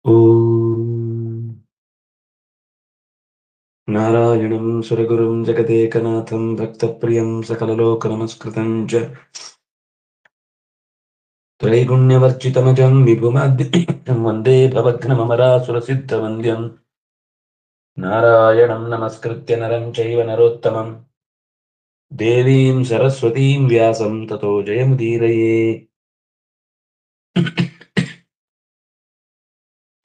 ಓಂ ನಾರಾಯಣಂ ಸುರಗುರುಂ ಜಗದೇಕನಾಥಂ ಭಕ್ತಪ್ರಿಯಂ ಸಕಲಲೋಕನಮಸ್ಕೃತಂ ಚ ತ್ರೈಗುಣ್ಯವರ್ಜಿತಮಜಂ ವಿಭುಮಾದ್ಯಂ ವಂದೇ ಭವಘ್ನಮರಾಸುರಸಿದ್ಧವಂದ್ಯಂ ನಾರಾಯಣಂ ನಮಸ್ಕೃತ್ಯ ನರಂ ಚೈವ ನರೋತ್ತಮಂ ದೇವೀಂ ಸರಸ್ವತೀಂ ವ್ಯಾಸಂ ತತೋ ಜಯಮುದೀರಯೇ.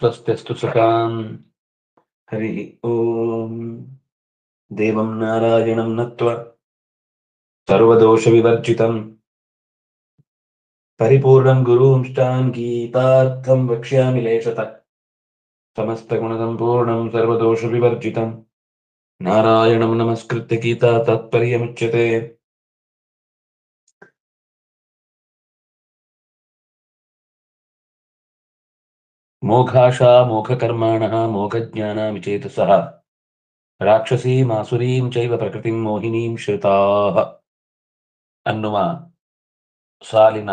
ಸ್ವಸ್ತ್ಯಸ್ತು ಸತಾಂ ಹರಿ ಓಂ. ದೇವಂ ನಾರಾಯಣಂ ನತ್ವ ಸರ್ವದೋಷವಿವರ್ಜಿತಂ ಪರಿಪೂರ್ಣಂ ಗುರುಂಷ್ಟಾಂ ಗೀತಾರ್ಥಂ ವಕ್ಷ್ಯಾಮಿ ಲೇಷತಃ. ಸಮಸ್ತಗುಣಸಂಪೂರ್ಣಂ ಸರ್ವದೋಷವಿವರ್ಜಿತಂ ನಾರಾಯಣಂ ನಮಸ್ಕೃತ್ಯ ಗೀತಾ ತಾತ್ಪರ್ಯಮುಚ್ಯತೆ. ಮೋಘಾಶಾ ಮೋಘಕರ್ಮಾಣಃ ಮೋಘಜ್ಞಾನಾಮಿಚೇತಸಃ ರಾಕ್ಷಸೀಂ ಆಸುರೀಂ ಚೈವ ಪ್ರಕೃತಿಂ ಮೋಹಿನೀಂ ಶ್ರಿತಾಃ ಅನ್ನುವ ಸಾಲಿನ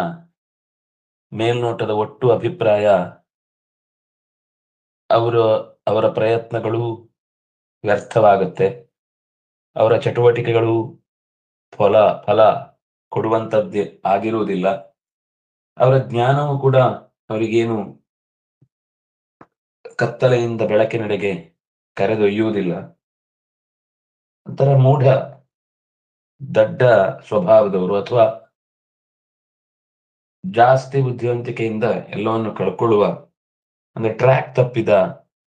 ಮೇಲ್ನೋಟದ ಒಟ್ಟು ಅಭಿಪ್ರಾಯ ಅವರ ಪ್ರಯತ್ನಗಳು ವ್ಯರ್ಥವಾಗುತ್ತೆ, ಅವರ ಚಟುವಟಿಕೆಗಳು ಫಲ ಕೊಡುವಂಥದ್ದೇ ಆಗಿರುವುದಿಲ್ಲ, ಅವರ ಜ್ಞಾನವೂ ಕೂಡ ಅವರಿಗೇನು ಕತ್ತಲೆಯಿಂದ ಬೆಳಕಿನೆಡೆಗೆ ಕರೆದೊಯ್ಯುವುದಿಲ್ಲ. ಒಂಥರ ಮೂಢ ದಡ್ಡ ಸ್ವಭಾವದವರು ಅಥವಾ ಜಾಸ್ತಿ ಬುದ್ಧಿವಂತಿಕೆಯಿಂದ ಎಲ್ಲವನ್ನು ಕಳ್ಕೊಳ್ಳುವ, ಅಂದ್ರೆ ಟ್ರ್ಯಾಕ್ ತಪ್ಪಿದ,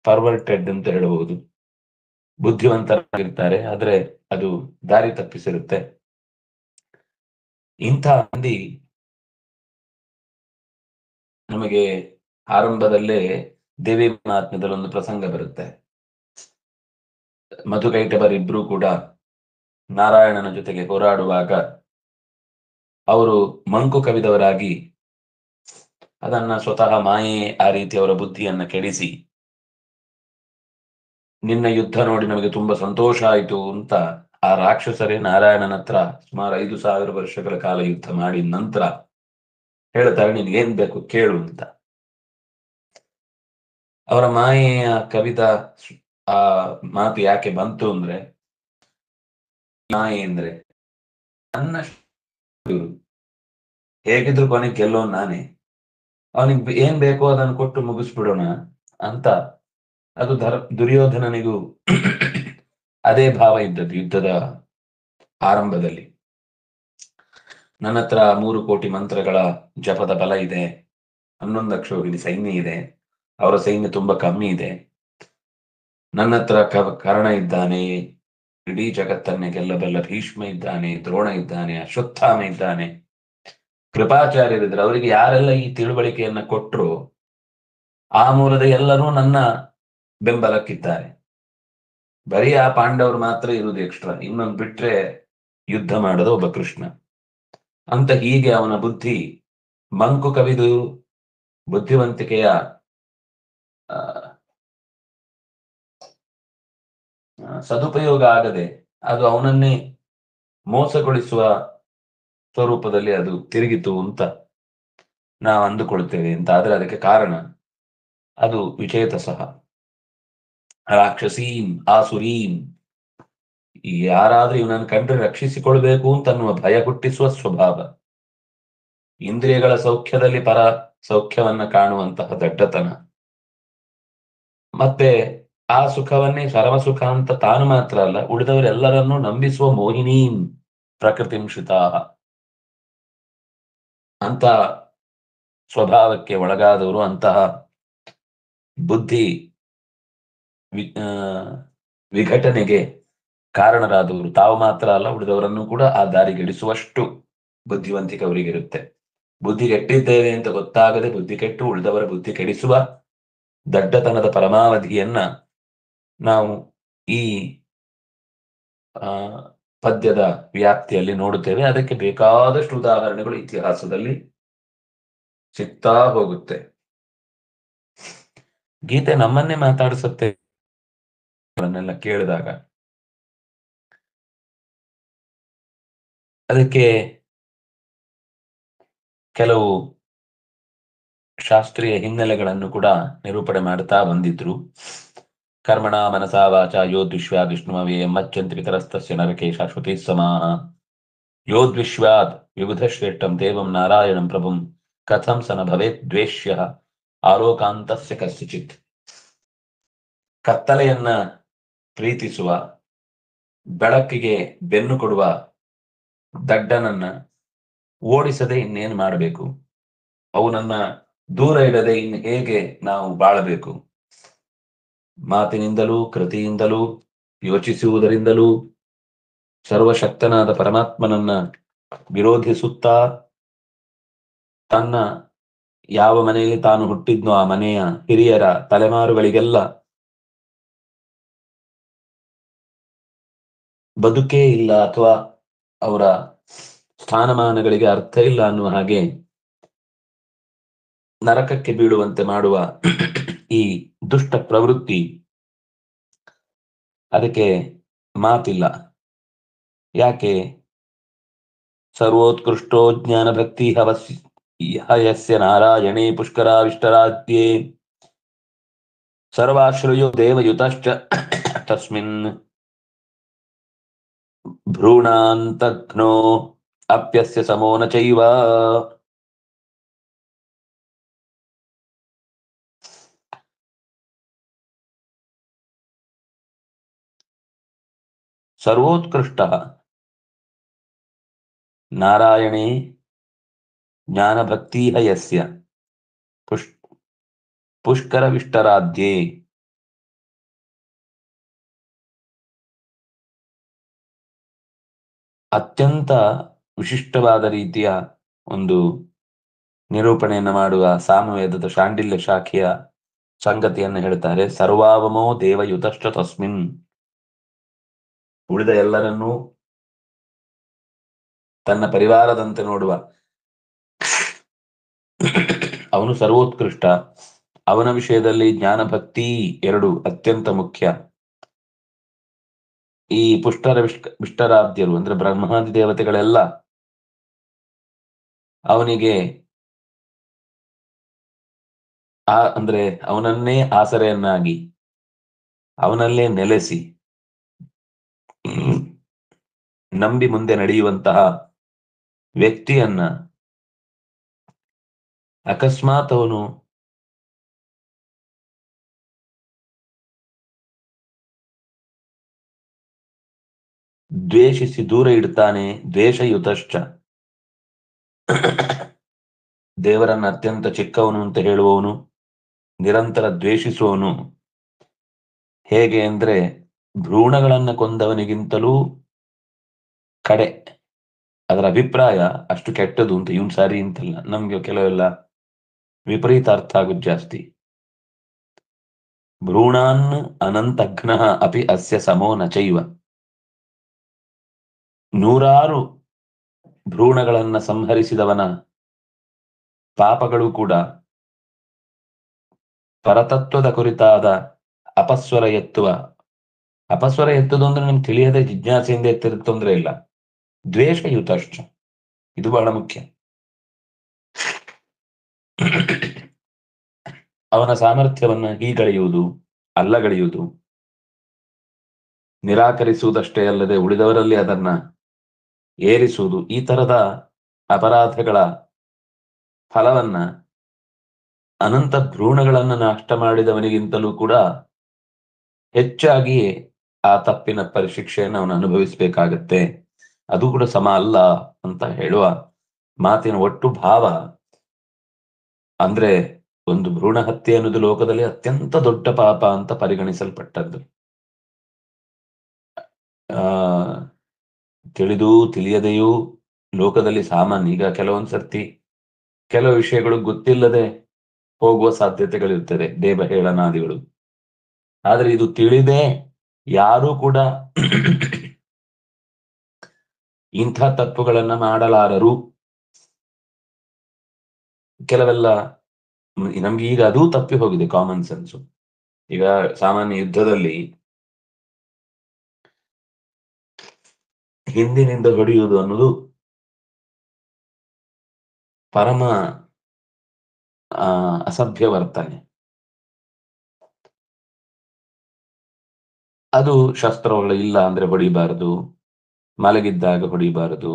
ಫಾರ್ವರ್ಟೆಡ್ ಅಂತ ಹೇಳಬಹುದು. ಬುದ್ಧಿವಂತರಾಗಿರ್ತಾರೆ, ಆದ್ರೆ ಅದು ದಾರಿ ತಪ್ಪಿಸಿರುತ್ತೆ. ಇಂಥ ಮಂದಿ ನಮಗೆ ಆರಂಭದಲ್ಲೇ ದೇವಿ ಮಹಾತ್ಮ್ಯದಲ್ಲಿ ಒಂದು ಪ್ರಸಂಗ ಬರುತ್ತೆ. ಮಧುಕೈಟಭರಿಬ್ರು ಕೂಡ ನಾರಾಯಣನ ಜೊತೆಗೆ ಹೋರಾಡುವಾಗ ಅವರು ಮಂಕು ಕವಿದವರಾಗಿ ಅದನ್ನ ಸ್ವತಃ ಮಾಯೆ ಆ ರೀತಿ ಅವರ ಬುದ್ಧಿಯನ್ನ ಕೆಡಿಸಿ, ನಿನ್ನ ಯುದ್ಧ ನೋಡಿ ನಮಗೆ ತುಂಬಾ ಸಂತೋಷ ಆಯಿತು ಅಂತ ಆ ರಾಕ್ಷಸರೇ ನಾರಾಯಣನ ಹತ್ರ ಸುಮಾರು 5,000 ವರ್ಷಗಳ ಕಾಲ ಯುದ್ಧ ಮಾಡಿದ ನಂತರ ಹೇಳ್ತಾರೆ, ನಿನ್ಗೇನ್ ಬೇಕು ಕೇಳು ಅಂತ. ಅವರ ಮಾಯೆಯ ಕವಿದ ಆ ಮಾತು ಯಾಕೆ ಬಂತು ಅಂದ್ರೆ, ಮಾಯೆ ಅಂದ್ರೆ ನನ್ನ ಹೇಗಿದ್ರು ಕೊನೆಗೆ ಗೆಲ್ಲೋನ್ ನಾನೇ, ಅವನಿಗೆ ಏನ್ ಬೇಕೋ ಅದನ್ನು ಕೊಟ್ಟು ಮುಗಿಸ್ಬಿಡೋಣ ಅಂತ. ಅದು ದುರ್ಯೋಧನನಿಗೂ ಅದೇ ಭಾವ ಇದ್ದದ್ದು ಯುದ್ಧದ ಆರಂಭದಲ್ಲಿ. ನನ್ನ ಹತ್ರ 3 ಕೋಟಿ ಮಂತ್ರಗಳ ಜಪದ ಬಲ ಇದೆ, 11 ಲಕ್ಷ ಇಲ್ಲಿ ಸೈನ್ಯ ಇದೆ, ಅವರ ಸೈನ್ಯ ತುಂಬಾ ಕಮ್ಮಿ ಇದೆ, ನನ್ನ ಹತ್ರ ಕರ್ಣ ಇದ್ದಾನೆ, ಇಡೀ ಜಗತ್ತನ್ನೇ ಗೆಲ್ಲಬಲ್ಲ ಭೀಷ್ಮ ಇದ್ದಾನೆ, ದ್ರೋಣ ಇದ್ದಾನೆ, ಅಶ್ವತ್ಥಾಮ ಇದ್ದಾನೆ, ಕೃಪಾಚಾರ್ಯರಿದ್ರೆ, ಅವರಿಗೆ ಯಾರೆಲ್ಲ ಈ ತಿಳುವಳಿಕೆಯನ್ನ ಕೊಟ್ಟರು ಆ ಮೂಲದ ಎಲ್ಲರೂ ನನ್ನ ಬೆಂಬಲಕ್ಕಿದ್ದಾರೆ. ಬರೀ ಆ ಪಾಂಡವರು ಮಾತ್ರ ಇರುವುದು ಎಕ್ಸ್ಟ್ರಾ, ಇನ್ನೊಂದು ಬಿಟ್ರೆ ಯುದ್ಧ ಮಾಡೋದು ಒಬ್ಬ ಕೃಷ್ಣ ಅಂತ. ಹೀಗೆ ಅವನ ಬುದ್ಧಿ ಮಂಕು ಕವಿದು ಬುದ್ಧಿವಂತಿಕೆಯ ಸದುಪಯೋಗ ಆಗದೆ ಅದು ಅವನನ್ನೇ ಮೋಸಗೊಳಿಸುವ ಸ್ವರೂಪದಲ್ಲಿ ಅದು ತಿರುಗಿತು ಅಂತ ನಾವು ಅಂದುಕೊಳ್ತೇವೆ ಅಂತ. ಆದ್ರೆ ಅದಕ್ಕೆ ಕಾರಣ ಅದು ವಿಚೇತಸಃ ರಾಕ್ಷಸೀಂ ಆಸುರೀಂ, ಯಾರಾದ್ರೂ ಇವನನ್ನು ಕಂಡ್ರೆ ರಕ್ಷಿಸಿಕೊಳ್ಬೇಕು ಅಂತ ಅನ್ನುವ ಭಯ ಹುಟ್ಟಿಸುವ ಸ್ವಭಾವ, ಇಂದ್ರಿಯಗಳ ಸೌಖ್ಯದಲ್ಲಿ ಪರ ಸೌಖ್ಯವನ್ನ ಕಾಣುವಂತಹ ದಡ್ಡತನ, ಮತ್ತೆ ಆ ಸುಖವನ್ನೇ ಪರಮ ಸುಖ ಅಂತ ತಾನು ಮಾತ್ರ ಅಲ್ಲ ಉಳಿದವರೆಲ್ಲರನ್ನೂ ನಂಬಿಸುವ ಮೋಹಿನೀಂ ಪ್ರಕೃತಿಂ ಶ್ರಿತಾಃ ಅಂತ ಸ್ವಭಾವಕ್ಕೆ ಒಳಗಾದವರು, ಅಂತಹ ಬುದ್ಧಿ ವಿಘಟನೆಗೆ ಕಾರಣರಾದವರು ತಾವು ಮಾತ್ರ ಅಲ್ಲ ಉಳಿದವರನ್ನು ಕೂಡ ಆ ದಾರಿಗೆಡಿಸುವಷ್ಟು ಬುದ್ಧಿವಂತಿಕೆ ಅವರಿಗಿರುತ್ತೆ. ಬುದ್ಧಿ ಕೆಟ್ಟಿದ್ದೇವೆ ಅಂತ ಗೊತ್ತಾಗದೆ ಬುದ್ಧಿ ಕೆಟ್ಟು ಉಳಿದವರ ಬುದ್ಧಿ ಕೆಡಿಸುವ ದಡ್ಡತನದ ಪರಮಾವಧಿಯನ್ನ ನಾವು ಈ ಪದ್ಯದ ವ್ಯಾಪ್ತಿಯಲ್ಲಿ ನೋಡುತ್ತೇವೆ. ಅದಕ್ಕೆ ಬೇಕಾದಷ್ಟು ಉದಾಹರಣೆಗಳು ಇತಿಹಾಸದಲ್ಲಿ ಸಿಗ್ತಾ ಹೋಗುತ್ತೆ. ಗೀತೆ ನಮ್ಮನ್ನೇ ಮಾತಾಡಿಸುತ್ತೆ ಅವನ್ನೆಲ್ಲ ಕೇಳಿದಾಗ. ಅದಕ್ಕೆ ಕೆಲವು ಶಾಸ್ತ್ರೀಯ ಹಿನ್ನೆಲೆಗಳನ್ನು ಕೂಡ ನಿರೂಪಣೆ ಮಾಡ್ತಾ ಬಂದಿದ್ರು. ಕರ್ಮಣ ಮನಸಾ ವಾಚ ಯೋದ್ವಿಶ್ವಾದ್ ವಿಷ್ಣುಮವೇ ಮಚ್ಚಂತ್ರಿತರಸ್ತಸ್ಯ ನರಕೆ ಶಾಶ್ವತಿ ಸಮಾಹ ಯೋದ್ವಿಶ್ವಾದ್ ವಿಬುಧ ಶ್ರೇಷ್ಠಂ ದೇವಂ ನಾರಾಯಣಂ ಪ್ರಭುಂ ಕಥಂ ಸ ನ ಭವೇತ್ ದ್ವೇಷ್ಯ ಆಲೋಕಾಂತಸ್ಯ ಕಸ್ಯಚಿತ್. ಕತ್ತಲೆಯನ್ನ ಪ್ರೀತಿಸುವ, ಬೆಳಕಿಗೆ ಬೆನ್ನು ಕೊಡುವ ದಡ್ಡನನ್ನ ಓಡಿಸದೆ ಇನ್ನೇನು ಮಾಡಬೇಕು, ಅವನನ್ನ ದೂರ ಇಡದೆ ಇನ್ನು ಹೇಗೆ ನಾವು ಬಾಳಬೇಕು, ಮಾತಿನಿಂದಲೂ ಕೃತಿಯಿಂದಲೂ ಯೋಚಿಸುವುದರಿಂದಲೂ ಸರ್ವಶಕ್ತನಾದ ಪರಮಾತ್ಮನನ್ನ ವಿರೋಧಿಸುತ್ತಾ ತನ್ನ ಯಾವ ಮನೆಯಲ್ಲಿ ತಾನು ಹುಟ್ಟಿದ್ನೋ ಆ ಮನೆಯ ಹಿರಿಯರ ತಲೆಮಾರುಗಳಿಗೆಲ್ಲ ಬದುಕೇ ಇಲ್ಲ ಅಥವಾ ಅವರ ಸ್ಥಾನಮಾನಗಳಿಗೆ ಅರ್ಥ ಇಲ್ಲ ಅನ್ನುವ ಹಾಗೆ ನರಕಕ್ಕೆ ಬೀಳುವಂತೆ ಮಾಡುವ ಈ ದುಷ್ಟ ಪ್ರವೃತ್ತಿ, ಅದಕ್ಕೆ ಮಾತಿಲ್ಲ. ಯಾಕೆ? ಸರ್ವೋತ್ಕೃಷ್ಟೋ ಜ್ಞಾನ ಭಕ್ತಿ ಹಯಸ್ಯ ನಾರಾಯಣೇ ಪುಷ್ಕರಾವಿಷ್ಟರಾದ್ಯೇ ಸರ್ವಾಶ್ರಯೋ ದೇವಯುತಶ್ಚ ತಸ್ಮಿನ್ ಭ್ರೂಣಾಂತಘ್ನೋ ಅಪ್ಯಸ್ಯ ಸಮೋ ನ ಚೈವ. ಸರ್ವೋತ್ಕೃಷ್ಟ ನಾರಾಯಣೇ ಜ್ಞಾನಭಕ್ತಿ ಯಸ್ಯ ಪುಷ್ಕರವಿಷ್ಟರಾದ್ಯೇ ಅತ್ಯಂತ ವಿಶಿಷ್ಟವಾದ ರೀತಿಯ ಒಂದು ನಿರೂಪಣೆಯನ್ನು ಮಾಡುವ ಸಾಮವೇದದ ಶಾಂಡಿಲ್ಯ ಶಾಖೆಯ ಸಂಗತಿಯನ್ನು ಹೇಳ್ತಾರೆ. ಸರ್ವಾವಮೋ ದೇವಯುತಶ್ಚ ತಸ್ಮಿನ್, ಉಳಿದ ಎಲ್ಲರನ್ನೂ ತನ್ನ ಪರಿವಾರದಂತೆ ನೋಡುವ ಅವನು ಸರ್ವೋತ್ಕೃಷ್ಟ. ಅವನ ವಿಷಯದಲ್ಲಿ ಜ್ಞಾನ ಭಕ್ತಿ ಎರಡು ಅತ್ಯಂತ ಮುಖ್ಯ. ಈ ವಿಷ್ಟರಾದ್ಯರು ಅಂದ್ರೆ ಬ್ರಹ್ಮಾದಿ ದೇವತೆಗಳೆಲ್ಲ ಅವನಿಗೆ ಅಂದ್ರೆ ಅವನನ್ನೇ ಆಸರೆಯನ್ನಾಗಿ ಅವನಲ್ಲೇ ನೆಲೆಸಿ ನಂಬಿ ಮುಂದೆ ನಡೆಯುವಂತಹ ವ್ಯಕ್ತಿಯನ್ನ ಅಕಸ್ಮಾತ್ ಅವನು ದ್ವೇಷಿಸಿ ದೂರ ಇಡ್ತಾನೆ. ದ್ವೇಷಯುತಶ್ಚ, ದೇವರನ್ನ ಅತ್ಯಂತ ಚಿಕ್ಕವನು ಅಂತ ಹೇಳುವವನು, ನಿರಂತರ ದ್ವೇಷಿಸುವವನು. ಹೇಗೆ ಅಂದ್ರೆ ಭ್ರೂಣಗಳನ್ನ ಕೊಂದವನಿಗಿಂತಲೂ ಕಡೆ. ಅದರ ಅಭಿಪ್ರಾಯ ಅಷ್ಟು ಕೆಟ್ಟದು ಅಂತ, ಇವನ್ ಸಾರಿ ಅಂತಲ್ಲ. ನಮ್ಗೆ ಕೆಲವೆಲ್ಲ ವಿಪರೀತ ಅರ್ಥ ಆಗುದು ಜಾಸ್ತಿ. ಭ್ರೂಣಾನ್ ಅನಂತಘ್ನ ಅಪಿ ಅಸ್ಯ ಸಮೋ ನ ಚೈವ. ನೂರಾರು ಭ್ರೂಣಗಳನ್ನ ಸಂಹರಿಸಿದವನ ಪಾಪಗಳು ಕೂಡ ಪರತತ್ವದ ಕುರಿತಾದ ಅಪಸ್ವರ ಎತ್ತುವುದು ಅಂದ್ರೆ ನಮ್ಗೆ ತಿಳಿಯದೆ ಜಿಜ್ಞಾಸೆಯಿಂದ ಎತ್ತಿರ ತೊಂದರೆ ಇಲ್ಲ. ದ್ವೇಷಯುತಶ್ಚ, ಇದು ಬಹಳ ಮುಖ್ಯ. ಅವನ ಸಾಮರ್ಥ್ಯವನ್ನ ಹೀಗಳೆಯುವುದು, ಅಲ್ಲಗಳೆಯುವುದು, ನಿರಾಕರಿಸುವುದಷ್ಟೇ ಅಲ್ಲದೆ ಉಳಿದವರಲ್ಲಿ ಅದನ್ನ ಏರಿಸುವುದು, ಈ ತರದ ಅಪರಾಧಗಳ ಫಲವನ್ನ ಅನಂತ ಭ್ರೂಣಗಳನ್ನ ನಷ್ಟ ಮಾಡಿದವನಿಗಿಂತಲೂ ಕೂಡ ಹೆಚ್ಚಾಗಿ ಆ ತಪ್ಪಿನ ಶಿಕ್ಷೆಯನ್ನು ಅವನು ಅನುಭವಿಸಬೇಕಾಗತ್ತೆ. ಅದು ಕೂಡ ಸಮ ಅಲ್ಲ ಅಂತ ಹೇಳುವ ಮಾತಿನ ಒಟ್ಟು ಭಾವ ಅಂದ್ರೆ, ಒಂದು ಭ್ರೂಣ ಹತ್ಯೆ ಅನ್ನೋದು ಲೋಕದಲ್ಲಿ ಅತ್ಯಂತ ದೊಡ್ಡ ಪಾಪ ಅಂತ ಪರಿಗಣಿಸಲ್ಪಟ್ಟದ್ದು. ತಿಳಿದು ತಿಳಿಯದೆಯೂ ಲೋಕದಲ್ಲಿ ಸಾಮಾನ್ಯ. ಈಗ ಕೆಲವೊಂದ್ಸರ್ತಿ ಕೆಲವು ವಿಷಯಗಳು ಗೊತ್ತಿಲ್ಲದೆ ಹೋಗುವ ಸಾಧ್ಯತೆಗಳಿರ್ತದೆ, ದೇವಹೇಳನಾದಿಗಳು. ಆದ್ರೆ ಇದು ತಿಳಿದೇ ಯಾರೂ ಕೂಡ ಇಂಥ ತಪ್ಪುಗಳನ್ನ ಮಾಡಲಾರರು. ಕೆಲವೆಲ್ಲ ನಮ್ಗೆ ಈಗ ಅದೂ ತಪ್ಪಿ ಹೋಗಿದೆ, ಕಾಮನ್ ಸೆನ್ಸು. ಈಗ ಸಾಮಾನ್ಯ ಯುದ್ಧದಲ್ಲಿ ಹಿಂದಿನಿಂದ ಹೊಡೆಯುವುದು ಅನ್ನೋದು ಪರಮ ಅಸಭ್ಯ ವರ್ತನೆ. ಅದು ಶಸ್ತ್ರಗಳು ಇಲ್ಲ ಅಂದ್ರೆ ಹೊಡಿಬಾರದು, ಮಲಗಿದ್ದಾಗ ಹೊಡಿಬಾರದು,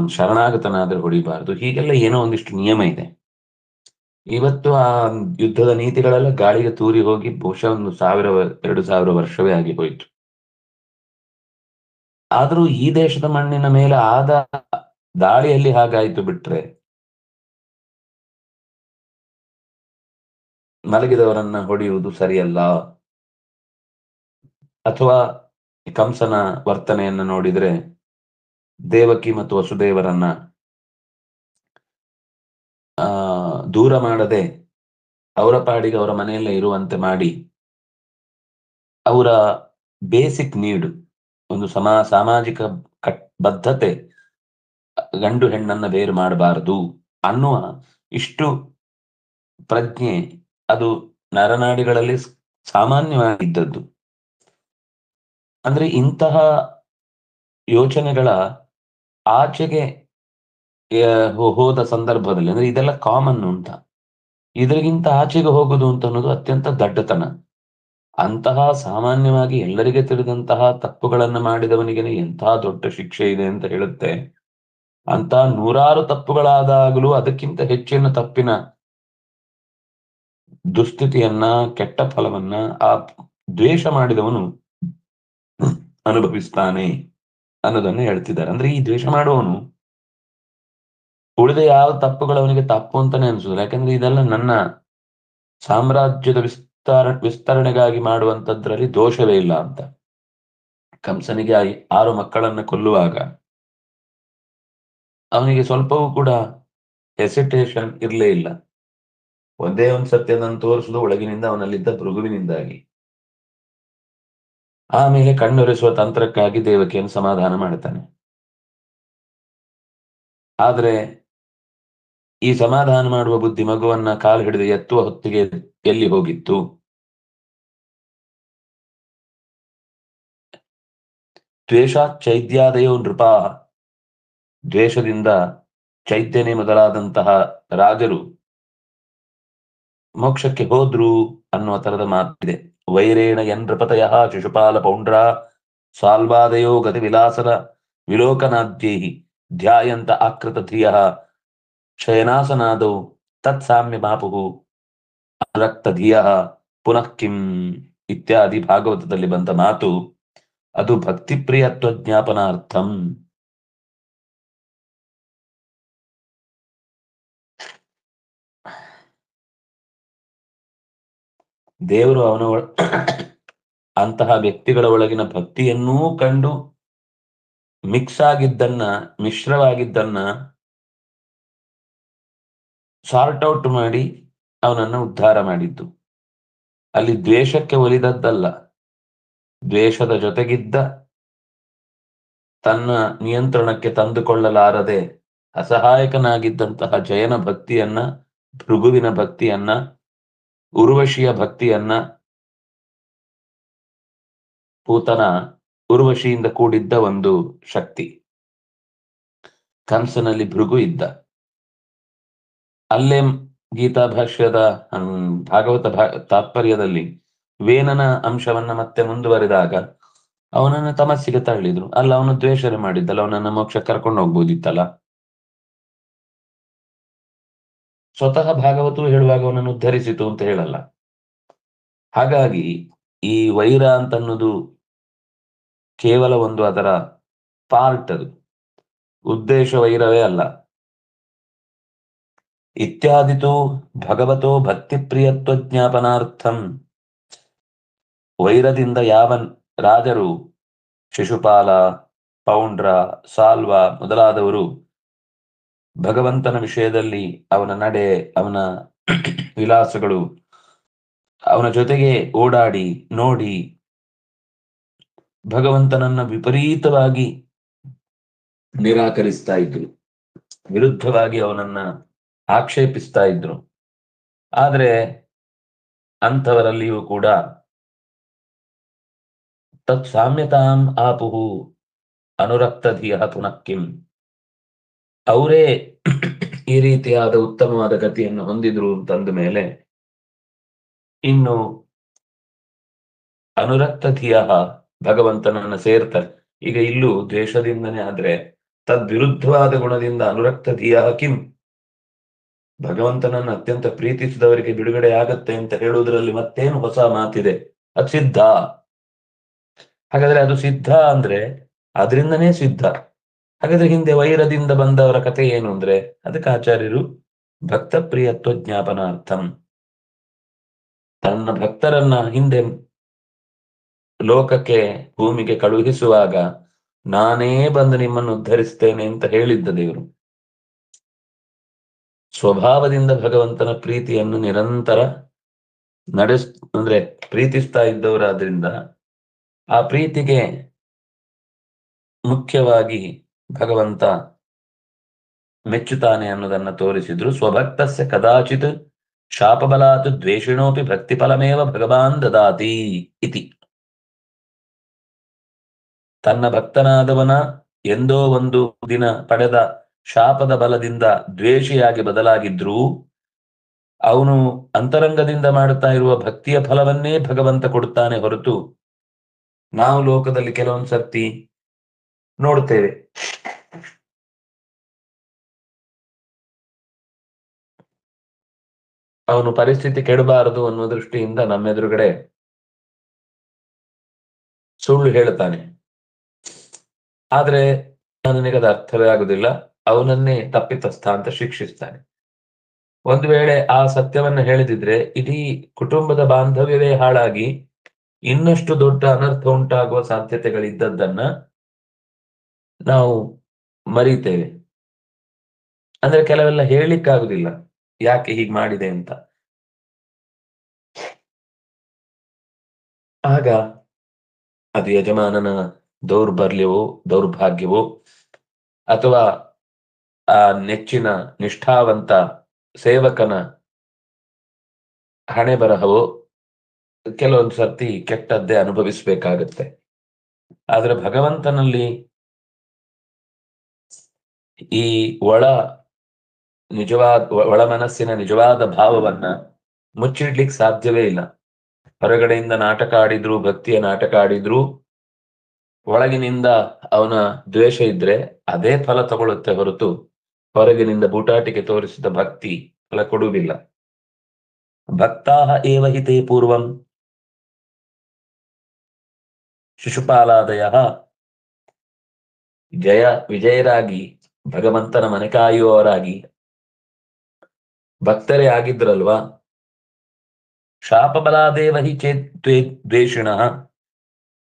ಶರಣಾಗತನಾದ್ರೆ ಹೊಡಿಬಾರದು, ಹೀಗೆಲ್ಲ ಏನೋ ಒಂದಿಷ್ಟು ನಿಯಮ ಇದೆ. ಇವತ್ತು ಆ ಯುದ್ಧದ ನೀತಿಗಳೆಲ್ಲ ಗಾಳಿಗೆ ತೂರಿ ಹೋಗಿ ಬಹುಶಃ 1000-2000 ವರ್ಷವೇ ಆಗಿ ಹೋಯಿತು. ಆದರೂ ಈ ದೇಶದ ಮಣ್ಣಿನ ಮೇಲೆ ಆದ ದಾಳಿಯಲ್ಲಿ ಹಾಗಾಯ್ತು ಬಿಟ್ರೆ, ಮಲಗಿದವರನ್ನ ಹೊಡೆಯುವುದು ಸರಿಯಲ್ಲ. ಅಥವಾ ಕಂಸನ ವರ್ತನೆಯನ್ನು ನೋಡಿದ್ರೆ ದೇವಕಿ ಮತ್ತು ವಸುದೇವರನ್ನ ದೂರ ಮಾಡದೆ ಅವರ ಪಾಡಿಗೆ ಅವರ ಮನೆಯಲ್ಲೇ ಇರುವಂತೆ ಮಾಡಿ, ಅವರ ಬೇಸಿಕ್ ನೀಡ್, ಒಂದು ಸಾಮಾಜಿಕ ಬದ್ಧತೆ, ಗಂಡು ಹೆಣ್ಣನ್ನ ಬೇರು ಮಾಡಬಾರದು ಅನ್ನುವ ಇಷ್ಟು ಪ್ರಜ್ಞೆ ಅದು ನರನಾಡಿಗಳಲ್ಲಿ ಸಾಮಾನ್ಯವಾಗಿದ್ದದ್ದು. ಅಂದ್ರೆ ಇಂತಹ ಯೋಚನೆಗಳ ಆಚೆಗೆ ಹೋದ ಸಂದರ್ಭದಲ್ಲಿ, ಅಂದ್ರೆ ಇದೆಲ್ಲ ಕಾಮನ್ ಉಂಟ, ಇದರಿಗಿಂತ ಆಚೆಗೆ ಹೋಗುದು ಅಂತ ಅನ್ನೋದು ಅತ್ಯಂತ ದಡ್ಡತನ. ಅಂತಹ ಸಾಮಾನ್ಯವಾಗಿ ಎಲ್ಲರಿಗೆ ತಿಳಿದಂತಹ ತಪ್ಪುಗಳನ್ನು ಮಾಡಿದವನಿಗೆ ಎಂತಹ ದೊಡ್ಡ ಶಿಕ್ಷೆ ಇದೆ ಅಂತ ಹೇಳುತ್ತೆ. ಅಂತಹ 100 ತಪ್ಪುಗಳಾದಾಗಲೂ ಅದಕ್ಕಿಂತ ಹೆಚ್ಚಿನ ತಪ್ಪಿನ ದುಸ್ಥಿತಿಯನ್ನ, ಕೆಟ್ಟ ಫಲವನ್ನ ಆ ದ್ವೇಷ ಮಾಡಿದವನು ಅನುಭವಿಸ್ತಾನೆ ಅನ್ನೋದನ್ನ ಹೇಳ್ತಿದ್ದಾರೆ. ಅಂದ್ರೆ ಈ ದ್ವೇಷ ಮಾಡುವವನು ಉಳಿದ ಯಾವ ತಪ್ಪುಗಳು ಅವನಿಗೆ ತಪ್ಪು ಅಂತಾನೆ ಅನ್ಸುದಿಲ್ಲ. ಯಾಕಂದ್ರೆ ಇದೆಲ್ಲ ನನ್ನ ಸಾಮ್ರಾಜ್ಯದ ವಿಸ್ತರಣೆಗಾಗಿ ಮಾಡುವಂತದ್ರಲ್ಲಿ ದೋಷವೇ ಇಲ್ಲ ಅಂತ. ಕಂಸನಿಗೆ 6 ಮಕ್ಕಳನ್ನ ಕೊಲ್ಲುವಾಗ ಅವನಿಗೆ ಸ್ವಲ್ಪವೂ ಕೂಡ ಹೆಸಿಟೇಷನ್ ಇರಲೇ ಇಲ್ಲ. ಒಂದೇ ಒಂದು ಸತ್ಯ ಅದನ್ನು ತೋರಿಸುವುದು ಒಳಗಿನಿಂದ ಅವನಲ್ಲಿದ್ದ ಭೃಗುವಿನಿಂದಾಗಿ. ಆಮೇಲೆ ಕಣ್ಣೊರೆಸುವ ತಂತ್ರಕ್ಕಾಗಿ ದೇವಕಿಯನ್ನು ಸಮಾಧಾನ ಮಾಡ್ತಾನೆ. ಆದ್ರೆ ಈ ಸಮಾಧಾನ ಮಾಡುವ ಬುದ್ಧಿ ಮಗುವನ್ನ ಕಾಲು ಹಿಡಿದು ಎತ್ತುವ ಹೊತ್ತಿಗೆ ಎಲ್ಲಿ ಹೋಗಿತ್ತು? ದ್ವೇಷ ಚೈದ್ಯಾದಯೋ ನೃಪ, ದ್ವೇಷದಿಂದ ಚೈದ್ಯನೇ ಮೊದಲಾದಂತಹ ರಾಜರು ಮೋಕ್ಷಕ್ಕೆ ಹೋದ್ರು ಅನ್ನುವ ತರದ ಮಾತಿದೆ. ವೈರೇಣ ನೃಪತಯ ಶಿಶುಪಾಲ ಪೌಂಡ್ರ ಸಾಲ್ವಾದಯೋ ಗತಿ ವಿಲಾಸದ ವಿಲೋಕನಾದ್ಯೈ ಧ್ಯಾಯಂತ ಆಕೃತ ಧಿಯ ಶಯನಾಸನಾದೌ ತತ್ಸಾಮ್ಯ ಮಾಪುಹು ಅನುರಕ್ತ ಧಿಯ ಪುನಃ ಕಿಂ ಇತ್ಯಾದಿ ಭಾಗವತದಲ್ಲಿ ಬಂದ ಮಾತು. ಅದು ಭಕ್ತಿಪ್ರಿಯತ್ವ ಜ್ಞಾಪನಾರ್ಥಂ. ದೇವರು ಅವನ ಅಂತಹ ವ್ಯಕ್ತಿಗಳ ಒಳಗಿನ ಭಕ್ತಿಯನ್ನೂ ಕಂಡು ಮಿಕ್ಸ್ ಆಗಿದ್ದನ್ನ, ಮಿಶ್ರವಾಗಿದ್ದನ್ನ ಸಾರ್ಟ್ ಔಟ್ ಮಾಡಿ ಅವನನ್ನ ಉದ್ಧಾರ ಮಾಡಿದ್ದು. ಅಲ್ಲಿ ದ್ವೇಷಕ್ಕೆ ಒಲಿದದ್ದಲ್ಲ, ದ್ವೇಷದ ಜೊತೆಗಿದ್ದ ತನ್ನ ನಿಯಂತ್ರಣಕ್ಕೆ ತಂದುಕೊಳ್ಳಲಾರದೆ ಅಸಹಾಯಕನಾಗಿದ್ದಂತಹ ಜಯನ ಭಕ್ತಿಯನ್ನ, ಭೃಗುವಿನ ಭಕ್ತಿಯನ್ನ, ಉರ್ವಶಿಯ ಭಕ್ತಿಯನ್ನ, ಪೂತನ ಉರ್ವಶಿಯಿಂದ ಕೂಡಿದ್ದ ಒಂದು ಶಕ್ತಿ. ಕಂಸನಲ್ಲಿ ಭೃಗು ಇದ್ದ. ಅಲ್ಲೇ ಗೀತಾ ಭಾಷ್ಯದ ಭಾಗವತ ತಾತ್ಪರ್ಯದಲ್ಲಿ ವೇನನ ಅಂಶವನ್ನ ಮತ್ತೆ ಮುಂದುವರೆದಾಗ ಅವನನ್ನ ತಮಸ್ಸಿಗೆ ತಳ್ಳಿದ್ರು. ಅಲ್ಲ, ಅವನು ದ್ವೇಷ ಮಾಡಿದ್ದಲ್ಲ, ಅವನನ್ನ ಮೋಕ್ಷ ಕರ್ಕೊಂಡು ಹೋಗ್ಬೋದಿತ್ತಲ್ಲ. ಸ್ವತಃ ಭಾಗವತವು ಹೇಳುವಾಗ ಅವನನ್ನು ಉದ್ಧರಿಸಿತು ಅಂತ ಹೇಳಲ್ಲ. ಹಾಗಾಗಿ ಈ ವೈರ ಅಂತನ್ನೋದು ಕೇವಲ ಒಂದು ಅದರ ಪಾರ್ಟ್, ಅದು ಉದ್ದೇಶ ವೈರವೇ ಅಲ್ಲ. ಇತ್ಯಾದಿತು ಭಗವತೋ ಭಕ್ತಿ ಪ್ರಿಯತ್ವ ಜ್ಞಾಪನಾರ್ಥಂ. ವೈರದಿಂದ ಯಾವ ರಾಜರು, ಶಿಶುಪಾಲ, ಪೌಂಡ್ರ, ಸಾಲ್ವ ಮೊದಲಾದವರು ಭಗವಂತನ ವಿಷಯದಲ್ಲಿ ಅವನ ನಡೆ, ಅವನ ವಿಲಾಸಗಳು, ಅವನ ಜೊತೆಗೆ ಓಡಾಡಿ ನೋಡಿ ಭಗವಂತನನ್ನ ವಿಪರೀತವಾಗಿ ನಿರಾಕರಿಸ್ತಾ ಇದ್ರು, ವಿರುದ್ಧವಾಗಿ ಅವನನ್ನ ಆಕ್ಷೇಪಿಸ್ತಾ ಇದ್ರು. ಆದ್ರೆ ಅಂಥವರಲ್ಲಿಯೂ ಕೂಡ ತತ್ ಸಾಮ್ಯತಾಂ ಆಪುಹು ಅನುರಕ್ತ ಧಿಯ ಪುನಃ ಕಿಂ, ಅವರೇ ಈ ರೀತಿಯಾದ ಉತ್ತಮವಾದ ಗತಿಯನ್ನು ಹೊಂದಿದ್ರು ಅಂತಂದ ಮೇಲೆ ಇನ್ನು ಅನುರಕ್ತ ಧಿಯ ಭಗವಂತನನ್ನ ಸೇರ್ತಾರೆ. ಈಗ ಇಲ್ಲೂ ದ್ವೇಷದಿಂದನೇ ಆದ್ರೆ ತದ್ವಿರುದ್ಧವಾದ ಗುಣದಿಂದ ಅನುರಕ್ತ ಧಿಯ ಕಿಂ, ಭಗವಂತನನ್ನು ಅತ್ಯಂತ ಪ್ರೀತಿಸಿದವರಿಗೆ ಬಿಡುಗಡೆ ಆಗತ್ತೆ ಅಂತ ಹೇಳುವುದರಲ್ಲಿ ಮತ್ತೇನು ಹೊಸ ಮಾತಿದೆ? ಅದು ಸಿದ್ಧ. ಹಾಗಾದ್ರೆ ಅದು ಸಿದ್ಧ ಅಂದ್ರೆ ಅದರಿಂದನೇ ಸಿದ್ಧ. ಹಾಗಾದ್ರೆ ಹಿಂದೆ ವೈರದಿಂದ ಬಂದವರ ಕಥೆ ಏನು ಅಂದ್ರೆ ಅದಕ್ಕೆ ಆಚಾರ್ಯರು ಭಕ್ತ ಪ್ರಿಯತ್ವ ಜ್ಞಾಪನಾರ್ಥಂ, ತನ್ನ ಭಕ್ತರನ್ನ ಹಿಂದೆ ಲೋಕಕ್ಕೆ ಭೂಮಿಗೆ ಕಳುಹಿಸುವಾಗ ನಾನೇ ಬಂದು ನಿಮ್ಮನ್ನು ಉದ್ಧರಿಸ್ತೇನೆ ಅಂತ ಹೇಳಿದ್ದ ದೇವರು. ಸ್ವಭಾವದಿಂದ ಭಗವಂತನ ಪ್ರೀತಿಯನ್ನು ನಿರಂತರ ಅಂದ್ರೆ ಪ್ರೀತಿಸ್ತಾ ಇದ್ದವರಾದ್ರಿಂದ ಆ ಪ್ರೀತಿಗೆ ಮುಖ್ಯವಾಗಿ ಭಗವಂತ ಮೆಚ್ಚುತ್ತಾನೆ ಅನ್ನೋದನ್ನ ತೋರಿಸಿದ್ರು. ಸ್ವಭಕ್ತಸ್ಯ ಕದಾಚಿತ್ ಶಾಪಬಲಾತ್ ದ್ವೇಷಿಣೋಪಿ ಭಕ್ತಿಫಲಮೇವ ಭಗವಾನ್ ದದಾತಿ ಇತಿ. ತನ್ನ ಭಕ್ತನಾದವನ ಎಂದೋ ಒಂದು ದಿನ ಪಡೆದ ಶಾಪದ ಬಲದಿಂದ ದ್ವೇಷಿಯಾಗಿ ಬದಲಾಗಿದ್ರೂ ಅವನು ಅಂತರಂಗದಿಂದ ಮಾಡುತ್ತಾ ಇರುವ ಭಕ್ತಿಯ ಫಲವನ್ನೇ ಭಗವಂತ ಕೊಡುತ್ತಾನೆ ಹೊರತು, ನಾವು ಲೋಕದಲ್ಲಿ ಕೆಲವೊಂದು ಸರ್ತಿ ನೋಡ್ತೇವೆ, ಅವನು ಪರಿಸ್ಥಿತಿ ಕೆಡಬಾರದು ಅನ್ನೋ ದೃಷ್ಟಿಯಿಂದ ನಮ್ಮೆದುರುಗಡೆ ಸುಳ್ಳು ಹೇಳುತ್ತಾನೆ, ಆದ್ರೆ ನನಗದ ಅರ್ಥವೇ ಆಗುದಿಲ್ಲ, ಅವನನ್ನೇ ತಪ್ಪಿತಸ್ಥ ಅಂತ ಶಿಕ್ಷಿಸ್ತಾನೆ. ಒಂದು ವೇಳೆ ಆ ಸತ್ಯವನ್ನ ಹೇಳಿದಿದ್ರೆ ಇಡೀ ಕುಟುಂಬದ ಬಾಂಧವ್ಯವೇ ಹಾಳಾಗಿ ಇನ್ನಷ್ಟು ದೊಡ್ಡ ಅನರ್ಥ ಉಂಟಾಗುವ ಸಾಧ್ಯತೆಗಳಿದ್ದದ್ದನ್ನ ನಾವು ಮರೀತೇವೆ. ಅಂದ್ರೆ ಕೆಲವೆಲ್ಲ ಹೇಳಲಿಕ್ಕಾಗುದಿಲ್ಲ ಯಾಕೆ ಹೀಗೆ ಮಾಡಿದೆ ಅಂತ. ಆಗ ಅದು ಯಜಮಾನನ ದೌರ್ಬಲ್ಯವೋ ದೌರ್ಭಾಗ್ಯವೋ ಅಥವಾ ಆ ನೆಚ್ಚಿನ ನಿಷ್ಠಾವಂತ ಸೇವಕನ ಹಣೆ ಬರಹವೋ ಕೆಲವೊಂದು ಸರ್ತಿ ಕೆಟ್ಟದ್ದೇ ಅನುಭವಿಸ್ಬೇಕಾಗತ್ತೆ. ಆದ್ರೆ ಭಗವಂತನಲ್ಲಿ ಈ ಒಳ ಮನಸ್ಸಿನ ನಿಜವಾದ ಭಾವವನ್ನ ಮುಚ್ಚಿಡ್ಲಿಕ್ಕೆ ಸಾಧ್ಯವೇ ಇಲ್ಲ. ಹೊರಗಡೆಯಿಂದ ನಾಟಕ ಆಡಿದ್ರು, ಭಕ್ತಿಯ ನಾಟಕ ಆಡಿದ್ರು, ಒಳಗಿನಿಂದ ಅವನ ದ್ವೇಷ ಇದ್ರೆ ಅದೇ ಫಲ ತಗೊಳುತ್ತೆ ಹೊರತು ಹೊರಗಿನಿಂದ ಬೂಟಾಟಿಕೆ ತೋರಿಸಿದ ಭಕ್ತಿ ಫಲ ಕೊಡುವುದಿಲ್ಲ. ಭಕ್ತಾಹ ಏವ ಹಿತೇ ಪೂರ್ವಂ ಶಿಶುಪಾಲಾದಯ ವಿಜಯರಾಗಿ ಭಗವಂತನ ಮನೆ ಕಾಯುವವರಾಗಿ ಭಕ್ತರೇ ಆಗಿದ್ರಲ್ವಾ. ಶಾಪಬಲಾದೇವ ಹಿ ಚೇತ್ ದ್ವೇಷಿಣ,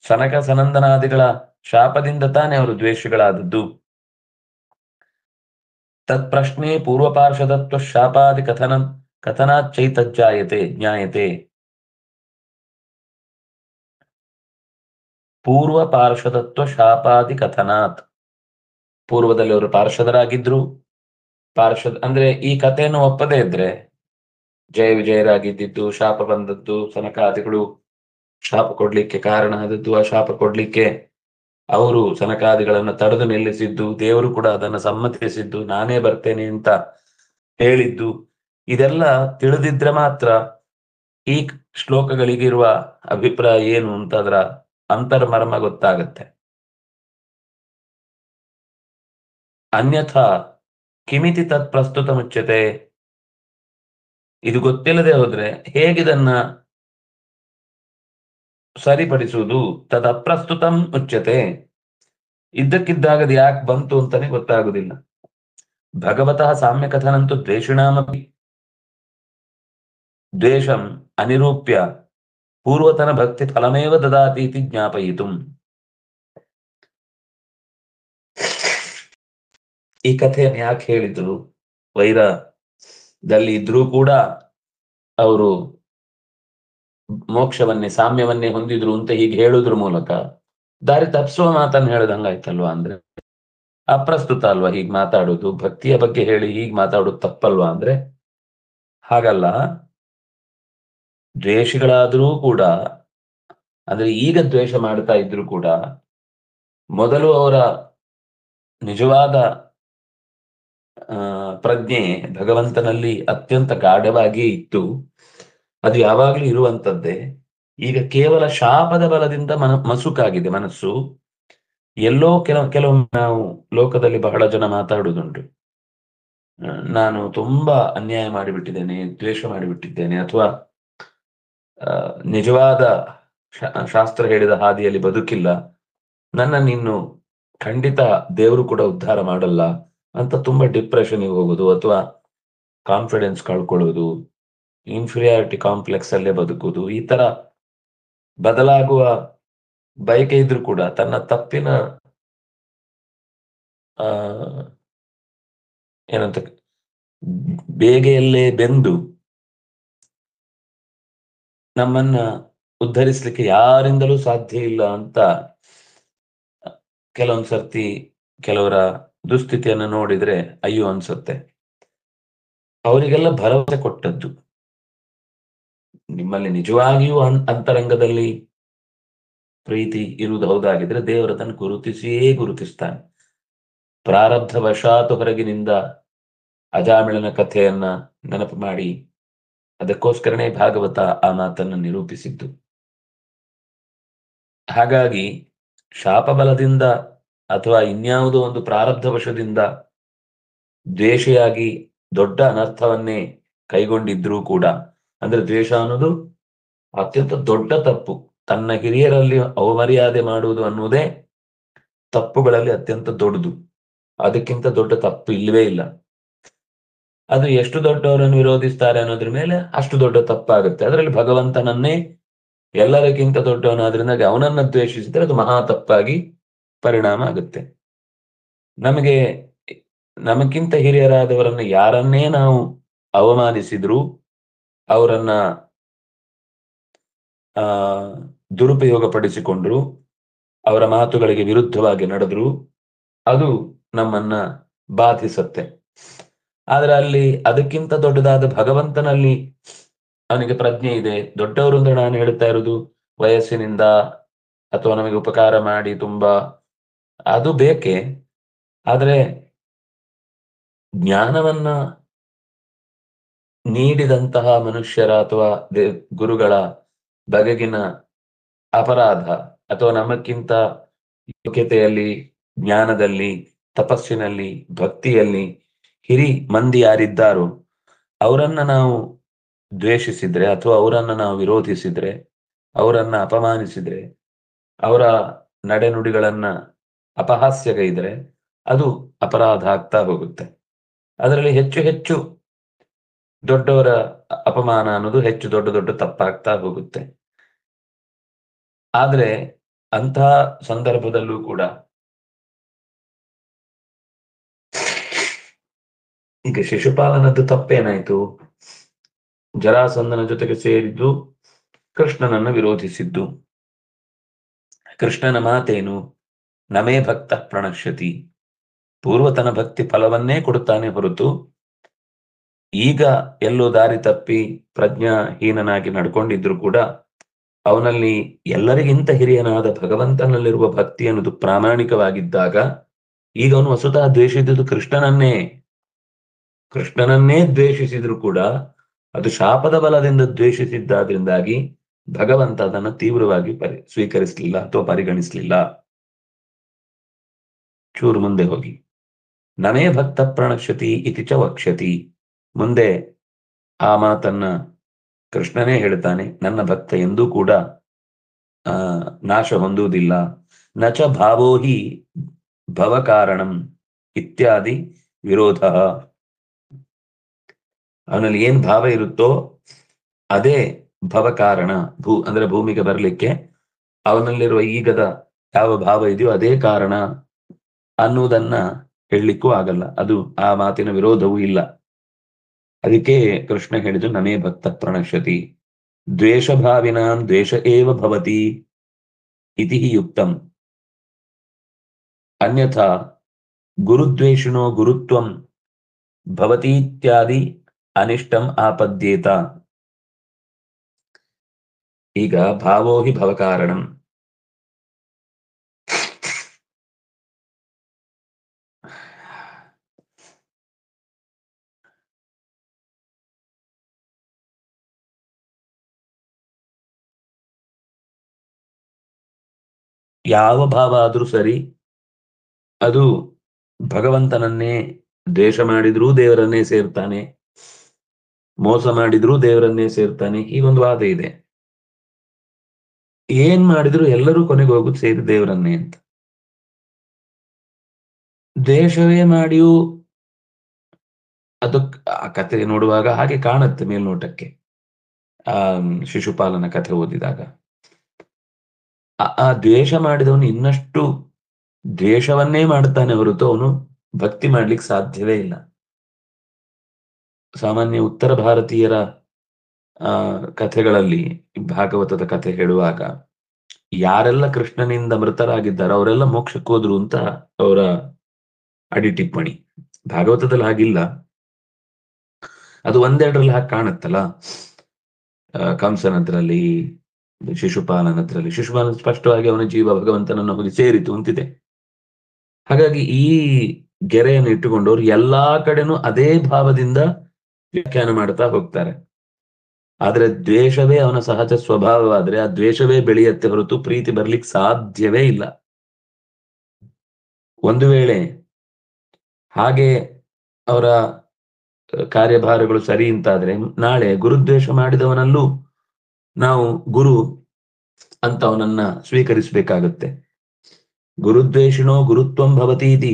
ಸನಕ ಸನಂದನಾದಿಗಳ ಶಾಪದಿಂದ ತಾನೇ ಅವರು ದ್ವೇಷಿಗಳಾದದ್ದು. ತತ್ ಪ್ರಶ್ನೆ ಪೂರ್ವಪಾರ್ಷದತ್ವ ಶಾಪಾದಿ ಕಥನಾತ್ ಚೈತಜ್ಜಾಯತೆ ಜ್ಞಾಯತೆ. ಪೂರ್ವ ಪಾರ್ಷದತ್ವ ಶಾಪಾದಿ ಕಥನಾತ್, ಪೂರ್ವದಲ್ಲಿ ಅವರು ಪಾರ್ಷದರಾಗಿದ್ರು. ಅಂದ್ರೆ ಈ ಕಥೆಯನ್ನು ಒಪ್ಪದೇ ಇದ್ರೆ ಜಯ ವಿಜಯರಾಗಿದ್ದು, ಶಾಪ ಬಂದದ್ದು, ಸನಕಾದಿಗಳು ಶಾಪ ಕೊಡ್ಲಿಕ್ಕೆ ಕಾರಣ ಆದದ್ದು, ಆ ಶಾಪ ಕೊಡ್ಲಿಕ್ಕೆ ಅವರು ಸನಕಾದಿಗಳನ್ನ ತಡೆದು ನಿಲ್ಲಿಸಿದ್ದು, ದೇವರು ಕೂಡ ಅದನ್ನ ಸಮ್ಮತಿಸಿದ್ದು, ನಾನೇ ಬರ್ತೇನೆ ಅಂತ ಹೇಳಿದ್ದು, ಇದೆಲ್ಲ ತಿಳಿದಿದ್ರೆ ಮಾತ್ರ ಈ ಶ್ಲೋಕಗಳಿಗಿರುವ ಅಭಿಪ್ರಾಯ ಏನು ಅಂತ ಅದರ ಅಂತರ್ಮರ್ಮ ಗೊತ್ತಾಗತ್ತೆ. ಅನ್ಯಥಾ ಕಿಮಿತಿ ತತ್ ಪ್ರಸ್ತುತ ಮುಚ್ಯತೆ, ಇದು ಗೊತ್ತಿಲ್ಲದೆ ಹೋದ್ರೆ ಹೇಗಿದನ್ನ ಸರಿಪಡಿಸುವುದು? ತದ್ ಅಪ್ರಸ್ತುತಂ ಉಚ್ಯತೆ, ಇದ್ದಕ್ಕಿದ್ದಾಗದು ಯಾಕೆ ಬಂತು ಅಂತಾನೆ ಗೊತ್ತಾಗುದಿಲ್ಲ. ಭಗವತಃ ಸಾಮ್ಯ ಕಥನಂತೂ ದ್ವೇಷಿಣಾಮಪಿ ದ್ವೇಷಂ ಅನಿರೂಪ್ಯ ಪೂರ್ವತನ ಭಕ್ತಿ ಫಲಮೇವ ದದಾತಿ ಇತಿ ಜ್ಞಾಪಯಿತು. ಈ ಕಥೆಯನ್ನು ಯಾಕೆ ಹೇಳಿದ್ರು? ವೈರದಲ್ಲಿ ಇದ್ರೂ ಕೂಡ ಅವರು ಮೋಕ್ಷವನ್ನೇ ಸಾಮ್ಯವನ್ನೇ ಹೊಂದಿದ್ರು ಅಂತ ಹೀಗೆ ಹೇಳುದ್ರ ಮೂಲಕ ದಾರಿ ತಪ್ಪಿಸುವ ಮಾತನ್ನು ಹೇಳ್ದಂಗಾಯ್ತಲ್ವಾ. ಅಂದ್ರೆ ಅಪ್ರಸ್ತುತ ಅಲ್ವಾ ಹೀಗ್ ಮಾತಾಡೋದು, ಭಕ್ತಿಯ ಬಗ್ಗೆ ಹೇಳಿ ಹೀಗ್ ಮಾತಾಡೋದು ತಪ್ಪಲ್ವಾ? ಅಂದ್ರೆ ಹಾಗಲ್ಲ, ದ್ವೇಷಿಗಳಾದರೂ ಕೂಡ, ಅಂದ್ರೆ ಈಗ ದ್ವೇಷ ಮಾಡ್ತಾ ಇದ್ರು ಕೂಡ ಮೊದಲು ಅವರ ನಿಜವಾದ ಪ್ರಜ್ಞೆ ಭಗವಂತನಲ್ಲಿ ಅತ್ಯಂತ ಗಾಢವಾಗಿಯೇ ಇತ್ತು. ಅದು ಯಾವಾಗಲೂ ಇರುವಂತದ್ದೇ. ಈಗ ಕೇವಲ ಶಾಪದ ಬಲದಿಂದ ಮಸುಕಾಗಿದೆ ಮನಸ್ಸು. ಎಲ್ಲೋ ಕೆಲವೊಮ್ಮೆ ನಾವು ಲೋಕದಲ್ಲಿ ಬಹಳ ಜನ ಮಾತಾಡುವುದುಂಟು, ನಾನು ತುಂಬಾ ಅನ್ಯಾಯ ಮಾಡಿಬಿಟ್ಟಿದ್ದೇನೆ, ದ್ವೇಷ ಮಾಡಿಬಿಟ್ಟಿದ್ದೇನೆ, ಅಥವಾ ನಿಜವಾದ ಶಾಸ್ತ್ರ ಹೇಳಿದ ಹಾದಿಯಲ್ಲಿ ಬದುಕಿಲ್ಲ, ನನ್ನನ್ನು ಖಂಡಿತ ದೇವರು ಕೂಡ ಉದ್ಧಾರ ಮಾಡಲ್ಲ ಅಂತ ತುಂಬಾ ಡಿಪ್ರೆಷನ್ಗೆ ಹೋಗುದು, ಅಥವಾ ಕಾನ್ಫಿಡೆನ್ಸ್ ಕಳ್ಕೊಳ್ಳೋದು, ಇನ್ಫೀರಿಯಾರಿಟಿ ಕಾಂಪ್ಲೆಕ್ಸ್ ಅಲ್ಲೇ ಬದುಕುವುದು, ಈ ತರ ಬದಲಾಗುವ ಬಯಕೆ ಇದ್ರೂ ಕೂಡ ತನ್ನ ತಪ್ಪಿನ ಏನಂತ ಬೇಗೆಯಲ್ಲೇ ಬೆಂದು ನಮ್ಮನ್ನ ಉದ್ಧರಿಸಲಿಕ್ಕೆ ಯಾರಿಂದಲೂ ಸಾಧ್ಯ ಇಲ್ಲ ಅಂತ ಕೆಲವೊಂದು ಸರ್ತಿ ಕೆಲವರ ದುಸ್ಥಿತಿಯನ್ನು ನೋಡಿದ್ರೆ ಅಯ್ಯೋ ಅನ್ಸುತ್ತೆ. ಅವರಿಗೆಲ್ಲ ಭರವಸೆ ಕೊಟ್ಟದ್ದು, ನಿಮ್ಮಲ್ಲಿ ನಿಜವಾಗಿಯೂ ಅಂತರಂಗದಲ್ಲಿ ಪ್ರೀತಿ ಇರುವುದು ಹೌದಾಗಿದ್ರೆ ದೇವರು ಅದನ್ನು ಗುರುತಿಸಿಯೇ ಗುರುತಿಸ್ತಾನೆ. ಪ್ರಾರಬ್ಧ ವಶಾತು ಹೊರಗಿನಿಂದ ಅಜಾಮಿಳನ ಕಥೆಯನ್ನ ನೆನಪು ಮಾಡಿ ಅದಕ್ಕೋಸ್ಕರನೇ ಭಾಗವತ ಆ ಮಾತನ್ನು ನಿರೂಪಿಸಿದ್ದು. ಹಾಗಾಗಿ ಶಾಪಬಲದಿಂದ ಅಥವಾ ಇನ್ಯಾವುದೋ ಒಂದು ಪ್ರಾರಬ್ಧ ವಶದಿಂದ ದ್ವೇಷಿಯಾಗಿ ದೊಡ್ಡ ಅನರ್ಥವನ್ನೇ ಕೈಗೊಂಡಿದ್ರೂ ಕೂಡ, ಅಂದ್ರೆ ದ್ವೇಷ ಅನ್ನೋದು ಅತ್ಯಂತ ದೊಡ್ಡ ತಪ್ಪು. ತನ್ನ ಹಿರಿಯರಲ್ಲಿ ಅವಮರ್ಯಾದೆ ಮಾಡುವುದು ಅನ್ನುವುದೇ ತಪ್ಪುಗಳಲ್ಲಿ ಅತ್ಯಂತ ದೊಡ್ಡದು. ಅದಕ್ಕಿಂತ ದೊಡ್ಡ ತಪ್ಪು ಇಲ್ಲವೇ ಇಲ್ಲ. ಅದು ಎಷ್ಟು ದೊಡ್ಡವರನ್ನು ವಿರೋಧಿಸ್ತಾರೆ ಅನ್ನೋದ್ರ ಮೇಲೆ ಅಷ್ಟು ದೊಡ್ಡ ತಪ್ಪಾಗುತ್ತೆ. ಅದರಲ್ಲಿ ಭಗವಂತನನ್ನೇ ಎಲ್ಲರಿಗಿಂತ ದೊಡ್ಡವನಾದ್ರಿಂದ ಅವನನ್ನ ದ್ವೇಷಿಸಿದ್ರೆ ಅದು ಮಹಾ ತಪ್ಪಾಗಿ ಪರಿಣಾಮ ಆಗುತ್ತೆ. ನಮಗಿಂತ ಹಿರಿಯರಾದವರನ್ನ ಯಾರನ್ನೇ ನಾವು ಅವಮಾನಿಸಿದ್ರು, ಅವರನ್ನ ದುರುಪಯೋಗ ಪಡಿಸಿಕೊಂಡ್ರು, ಅವರ ಮಾತುಗಳಿಗೆ ವಿರುದ್ಧವಾಗಿ ನಡೆದ್ರು, ಅದು ನಮ್ಮನ್ನ ಬಾಧಿಸುತ್ತೆ. ಆದ್ರೆ ಅಲ್ಲಿ ಅದಕ್ಕಿಂತ ದೊಡ್ಡದಾದ ಭಗವಂತನಲ್ಲಿ ಅವನಿಗೆ ಪ್ರಜ್ಞೆ ಇದೆ. ದೊಡ್ಡವರು ಅಂದ್ರೆ ನಾನು ಹೇಳ್ತಾ ಇರೋದು ವಯಸ್ಸಿನಿಂದ ಅಥವಾ ನಮಗೆ ಉಪಕಾರ ಮಾಡಿ ತುಂಬಾ, ಅದು ಬೇಕೆ. ಆದ್ರೆ ಜ್ಞಾನವನ್ನ ನೀಡಿದಂತಹ ಮನುಷ್ಯರ ಅಥವಾ ಗುರುಗಳ ಬಗೆಗಿನ ಅಪರಾಧ, ಅಥವಾ ನಮಕ್ಕಿಂತ ಯೋಗ್ಯತೆಯಲ್ಲಿ, ಜ್ಞಾನದಲ್ಲಿ, ತಪಸ್ಸಿನಲ್ಲಿ, ಭಕ್ತಿಯಲ್ಲಿ ಹಿರಿ ಮಂದಿ ಯಾರಿದ್ದಾರೋ ಅವರನ್ನ ನಾವು ದ್ವೇಷಿಸಿದ್ರೆ ಅಥವಾ ಅವರನ್ನ ನಾವು ವಿರೋಧಿಸಿದ್ರೆ, ಅವರನ್ನ ಅಪಮಾನಿಸಿದ್ರೆ, ಅವರ ನಡೆನುಡಿಗಳನ್ನ ಅಪಹಾಸ್ಯಗೈದ್ರೆ ಅದು ಅಪರಾಧ ಆಗ್ತಾ ಹೋಗುತ್ತೆ. ಅದರಲ್ಲಿ ಹೆಚ್ಚು ಹೆಚ್ಚು ದೊಡ್ಡವರ ಅಪಮಾನ ಅನ್ನೋದು ಹೆಚ್ಚು ದೊಡ್ಡ ದೊಡ್ಡ ತಪ್ಪಾಗ್ತಾ ಹೋಗುತ್ತೆ. ಆದ್ರೆ ಅಂತಹ ಸಂದರ್ಭದಲ್ಲೂ ಕೂಡ ಈಗ ಶಿಶುಪಾಲನದ್ದು ತಪ್ಪೇನಾಯ್ತು? ಜರಾಸಂಧನ ಜೊತೆಗೆ ಸೇರಿದ್ದು ಕೃಷ್ಣನನ್ನ ವಿರೋಧಿಸಿದ್ದು. ಕೃಷ್ಣನ ಮಾತೇನು? ನಮೇ ಭಕ್ತ ಪ್ರಣಶ್ಯತಿ. ಪೂರ್ವತನ ಭಕ್ತಿ ಫಲವನ್ನೇ ಕೊಡುತ್ತಾನೆ ಹೊರತು ಈಗ ಎಲ್ಲೋ ದಾರಿ ತಪ್ಪಿ ಪ್ರಜ್ಞಾಹೀನನಾಗಿ ನಡ್ಕೊಂಡಿದ್ರು ಕೂಡ ಅವನಲ್ಲಿ ಎಲ್ಲರಿಗಿಂತ ಹಿರಿಯನಾದ ಭಗವಂತನಲ್ಲಿರುವ ಭಕ್ತಿ ಅನ್ನೋದು ಪ್ರಾಮಾಣಿಕವಾಗಿದ್ದಾಗ ಈಗ ಅವನು ವಸುತಃ ದ್ವೇಷಿಸಿದ್ದು ಕೃಷ್ಣನನ್ನೇ ದ್ವೇಷಿಸಿದ್ರು ಕೂಡ ಅದು ಶಾಪದ ಬಲದಿಂದ ದ್ವೇಷಿಸಿದ್ದಾದ್ರಿಂದಾಗಿ ಭಗವಂತ ಅದನ್ನು ತೀವ್ರವಾಗಿ ಸ್ವೀಕರಿಸಲಿಲ್ಲ ಅಥವಾ ಪರಿಗಣಿಸಲಿಲ್ಲ. ಚೂರು ಮುಂದೆ ಹೋಗಿ, ನಮೇ ಭಕ್ತ ಪ್ರಣಶ್ಯತಿ ಇತಿ ಚ ವಕ್ಷ್ಯತಿ. ಮುಂದೆ ಆ ಮಾತನ್ನ ಕೃಷ್ಣನೇ ಹೇಳ್ತಾನೆ, ನನ್ನ ಭಕ್ತ ಎಂದೂ ಕೂಡ ನಾಶ ಹೊಂದುವುದಿಲ್ಲ. ನಚ ಭಾವೋಹಿ ಭವ ಕಾರಣಂ ಇತ್ಯಾದಿ ವಿರೋಧ. ಅವನಲ್ಲಿ ಏನ್ ಭಾವ ಇರುತ್ತೋ ಅದೇ ಭವ ಕಾರಣ. ಅಂದ್ರೆ ಭೂಮಿಗೆ ಬರಲಿಕ್ಕೆ ಅವನಲ್ಲಿರುವ ಈಗದ ಯಾವ ಭಾವ ಇದೆಯೋ ಅದೇ ಕಾರಣ ಅನ್ನುವುದನ್ನ ಹೇಳಲಿಕ್ಕೂ ಆಗಲ್ಲ. ಅದು ಆ ಮಾತಿನ ವಿರೋಧವೂ ಇಲ್ಲ. ಅದಕ್ಕೆ ಕೃಷ್ಣ ಹೇಳಿದ್ರು ನಮೇ ಭಕ್ತ ಪ್ರಣಶ್ಯತಿ. ದ್ವೇಷ ಭಾವಿನಾಂ ದ್ವೇಷ ಏವ ಭವತಿ ಇತಿ ಯುಕ್ತಂ. ಅನ್ಯಥಾ ಗುರುದ್ವೇಷಿಣೋ ಗುರುತ್ವಂ ಭವತೀತ್ಯಾದಿ ಅನಿಷ್ಟಂ ಆಪದ್ಯೇತ. ಈಗ ಭಾವೋ ಹಿ ಭವ ಕಾರಣಂ. ಯಾವ ಭಾವ ಆದ್ರೂ ಸರಿ, ಅದು ಭಗವಂತನನ್ನೇ ದ್ವೇಷ ಮಾಡಿದ್ರೂ ದೇವರನ್ನೇ ಸೇರ್ತಾನೆ, ಮೋಸ ಮಾಡಿದ್ರೂ ದೇವರನ್ನೇ ಸೇರ್ತಾನೆ. ಈ ಒಂದು ವಾದ ಇದೆ. ಏನ್ ಮಾಡಿದ್ರು ಎಲ್ಲರೂ ಕೊನೆಗೆ ಹೋಗುದು ಸೇರಿ ದೇವರನ್ನೇ ಅಂತ. ದ್ವೇಷವೇ ಮಾಡಿಯೂ ಅದು ಆ ಕಥೆ ನೋಡುವಾಗ ಹಾಗೆ ಕಾಣುತ್ತೆ ಮೇಲ್ನೋಟಕ್ಕೆ. ಆ ಶಿಶುಪಾಲನ ಕಥೆ ಓದಿದಾಗ ಆ ದ್ವೇಷ ಮಾಡಿದವನು ಇನ್ನಷ್ಟು ದ್ವೇಷವನ್ನೇ ಮಾಡ್ತಾನೆ ಹೊರತು ಅವನು ಭಕ್ತಿ ಮಾಡ್ಲಿಕ್ಕೆ ಸಾಧ್ಯವೇ ಇಲ್ಲ. ಸಾಮಾನ್ಯ ಉತ್ತರ ಭಾರತೀಯರ ಕಥೆಗಳಲ್ಲಿ ಭಾಗವತದ ಕಥೆ ಹೇಳುವಾಗ ಯಾರೆಲ್ಲ ಕೃಷ್ಣನಿಂದ ಮೃತರಾಗಿದ್ದಾರೋ ಅವರೆಲ್ಲ ಮೋಕ್ಷಕ್ಕೆ ಹೋದ್ರು ಅಂತ ಅವರ ಅಡಿ ಟಿಪ್ಪಣಿ. ಭಾಗವತದಲ್ಲಿ ಹಾಗಿಲ್ಲ, ಅದು ಒಂದೆರಡರಲ್ಲಿ ಹಾಗೆ ಕಾಣುತ್ತಲ್ಲ. ಕಂಸನದ್ರಲ್ಲಿ, ಶಿಶುಪಾಲನದ್ರಲ್ಲಿ ಶಿಶುಪಾಲನ ಸ್ಪಷ್ಟವಾಗಿ ಅವನ ಜೀವ ಭಗವಂತನನ್ನು ಹೋಗಿ ಸೇರಿತು ಅಂತಿದೆ. ಹಾಗಾಗಿ ಈ ಗೆರೆಯನ್ನು ಇಟ್ಟುಕೊಂಡು ಅವರು ಎಲ್ಲಾ ಕಡೆನೂ ಅದೇ ಭಾವದಿಂದ ವ್ಯಾಖ್ಯಾನ ಮಾಡ್ತಾ ಹೋಗ್ತಾರೆ. ಆದ್ರೆ ದ್ವೇಷವೇ ಅವನ ಸಹಜ ಸ್ವಭಾವವಾದ್ರೆ ಆ ದ್ವೇಷವೇ ಬೆಳೆಯತ್ತೆ ಹೊರತು ಪ್ರೀತಿ ಬರ್ಲಿಕ್ಕೆ ಸಾಧ್ಯವೇ ಇಲ್ಲ. ಒಂದು ವೇಳೆ ಹಾಗೆ ಅವರ ಕಾರ್ಯಭಾರಗಳು ಸರಿ ಅಂತಾದ್ರೆ ನಾಳೆ ಗುರುದ್ವೇಷ ಮಾಡಿದವನಲ್ಲೂ ನಾವು ಗುರು ಅಂತ ಅವನನ್ನ ಸ್ವೀಕರಿಸಬೇಕಾಗುತ್ತೆ. ಗುರುದ್ವೇಷಿಣೋ ಗುರುತ್ವಂ ಭವತೀತಿ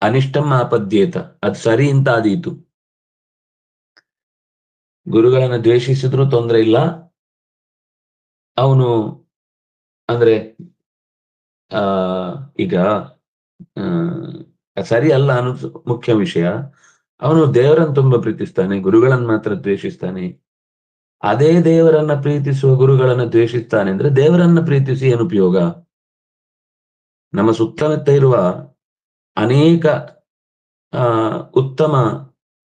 ಅನಿಷ್ಟಂ ಆಪದ್ಯೇತ, ಅದು ಸರಿ ಅಂತ ಆದೀತು. ಗುರುಗಳನ್ನ ದ್ವೇಷಿಸಿದ್ರೂ ತೊಂದರೆ ಇಲ್ಲ, ಅವನು ಅಂದ್ರೆ ಈಗ ಸರಿ ಅಲ್ಲ ಅನ್ನೋದು ಮುಖ್ಯ ವಿಷಯ. ಅವನು ದೇವರನ್ನು ತುಂಬಾ ಪ್ರೀತಿಸ್ತಾನೆ, ಗುರುಗಳನ್ನ ಮಾತ್ರ ದ್ವೇಷಿಸ್ತಾನೆ. ಅದೇ ದೇವರನ್ನ ಪ್ರೀತಿಸುವ ಗುರುಗಳನ್ನ ದ್ವೇಷಿಸ್ತಾನೆ ಅಂದ್ರೆ ದೇವರನ್ನ ಪ್ರೀತಿಸಿ ಏನು ಉಪಯೋಗ? ನಮ್ಮ ಸುತ್ತಮುತ್ತ ಇರುವ ಅನೇಕ ಉತ್ತಮ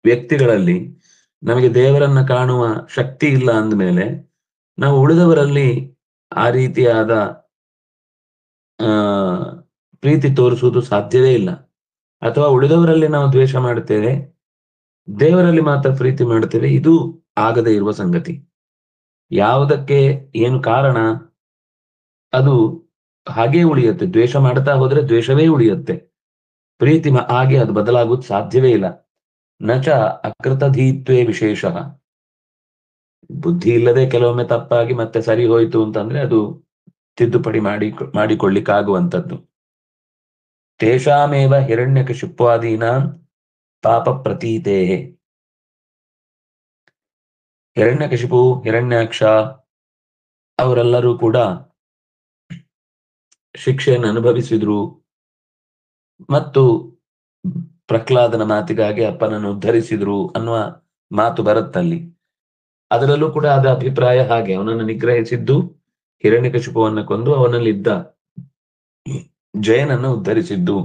ವ್ಯಕ್ತಿಗಳಲ್ಲಿ ನಮಗೆ ದೇವರನ್ನ ಕಾಣುವ ಶಕ್ತಿ ಇಲ್ಲ ಅಂದಮೇಲೆ ನಾವು ಉಳಿದವರಲ್ಲಿ ಆ ರೀತಿಯಾದ ಪ್ರೀತಿ ತೋರಿಸುವುದು ಸಾಧ್ಯವೇ ಇಲ್ಲ. ಅಥವಾ ಉಳಿದವರಲ್ಲಿ ನಾವು ದ್ವೇಷ ಮಾಡುತ್ತೇವೆ, ದೇವರಲ್ಲಿ ಮಾತ್ರ ಪ್ರೀತಿ ಮಾಡುತ್ತೇವೆ, ಇದು ಆಗದೇ ಇರುವ ಸಂಗತಿ. ಯಾವುದಕ್ಕೆ ಏನು ಕಾರಣ ಅದು ಹಾಗೇ ಉಳಿಯುತ್ತೆ. ದ್ವೇಷ ಮಾಡ್ತಾ ಹೋದ್ರೆ ದ್ವೇಷವೇ ಉಳಿಯುತ್ತೆ, ಪ್ರೀತಿ ಹಾಗೆ ಅದು ಬದಲಾಗುವುದು ಸಾಧ್ಯವೇ ಇಲ್ಲ. ನಚ ಅಕೃತಧೀತ್ವೇ ವಿಶೇಷ. ಬುದ್ಧಿ ಇಲ್ಲದೆ ಕೆಲವೊಮ್ಮೆ ತಪ್ಪಾಗಿ ಮತ್ತೆ ಸರಿ ಹೋಯ್ತು ಅಂತಂದ್ರೆ ಅದು ತಿದ್ದುಪಡಿ ಮಾಡಿಕೊಳ್ಳಿಕ್ಕಾಗುವಂಥದ್ದು. ತೇಷಾಮೇವ ಹಿರಣ್ಯಕಶಿಪ್ವಾದೀನಾಂ ಪಾಪ ಪ್ರತೀತೇ. ಹಿರಣ್ಯಕಶಿಪು, ಹಿರಣ್ಯಾಕ್ಷ ಅವರೆಲ್ಲರೂ ಕೂಡ ಶಿಕ್ಷೆಯನ್ನು ಅನುಭವಿಸಿದ್ರು ಮತ್ತು ಪ್ರಹ್ಲಾದನ ಮಾತಿಗಾಗಿ ಅಪ್ಪನನ್ನು ಉದ್ಧರಿಸಿದ್ರು ಅನ್ನುವ ಮಾತು ಬರುತ್ತಲ್ಲಿ. ಅದರಲ್ಲೂ ಕೂಡ ಅದ ಅಭಿಪ್ರಾಯ ಹಾಗೆ. ಅವನನ್ನು ನಿಗ್ರಹಿಸಿದ್ದು ಹಿರಣ್ಯಕಶಿಪುವನ್ನು ಕೊಂದು ಅವನಲ್ಲಿದ್ದ ಜಯನನ್ನು ಉದ್ಧರಿಸಿದ್ದು.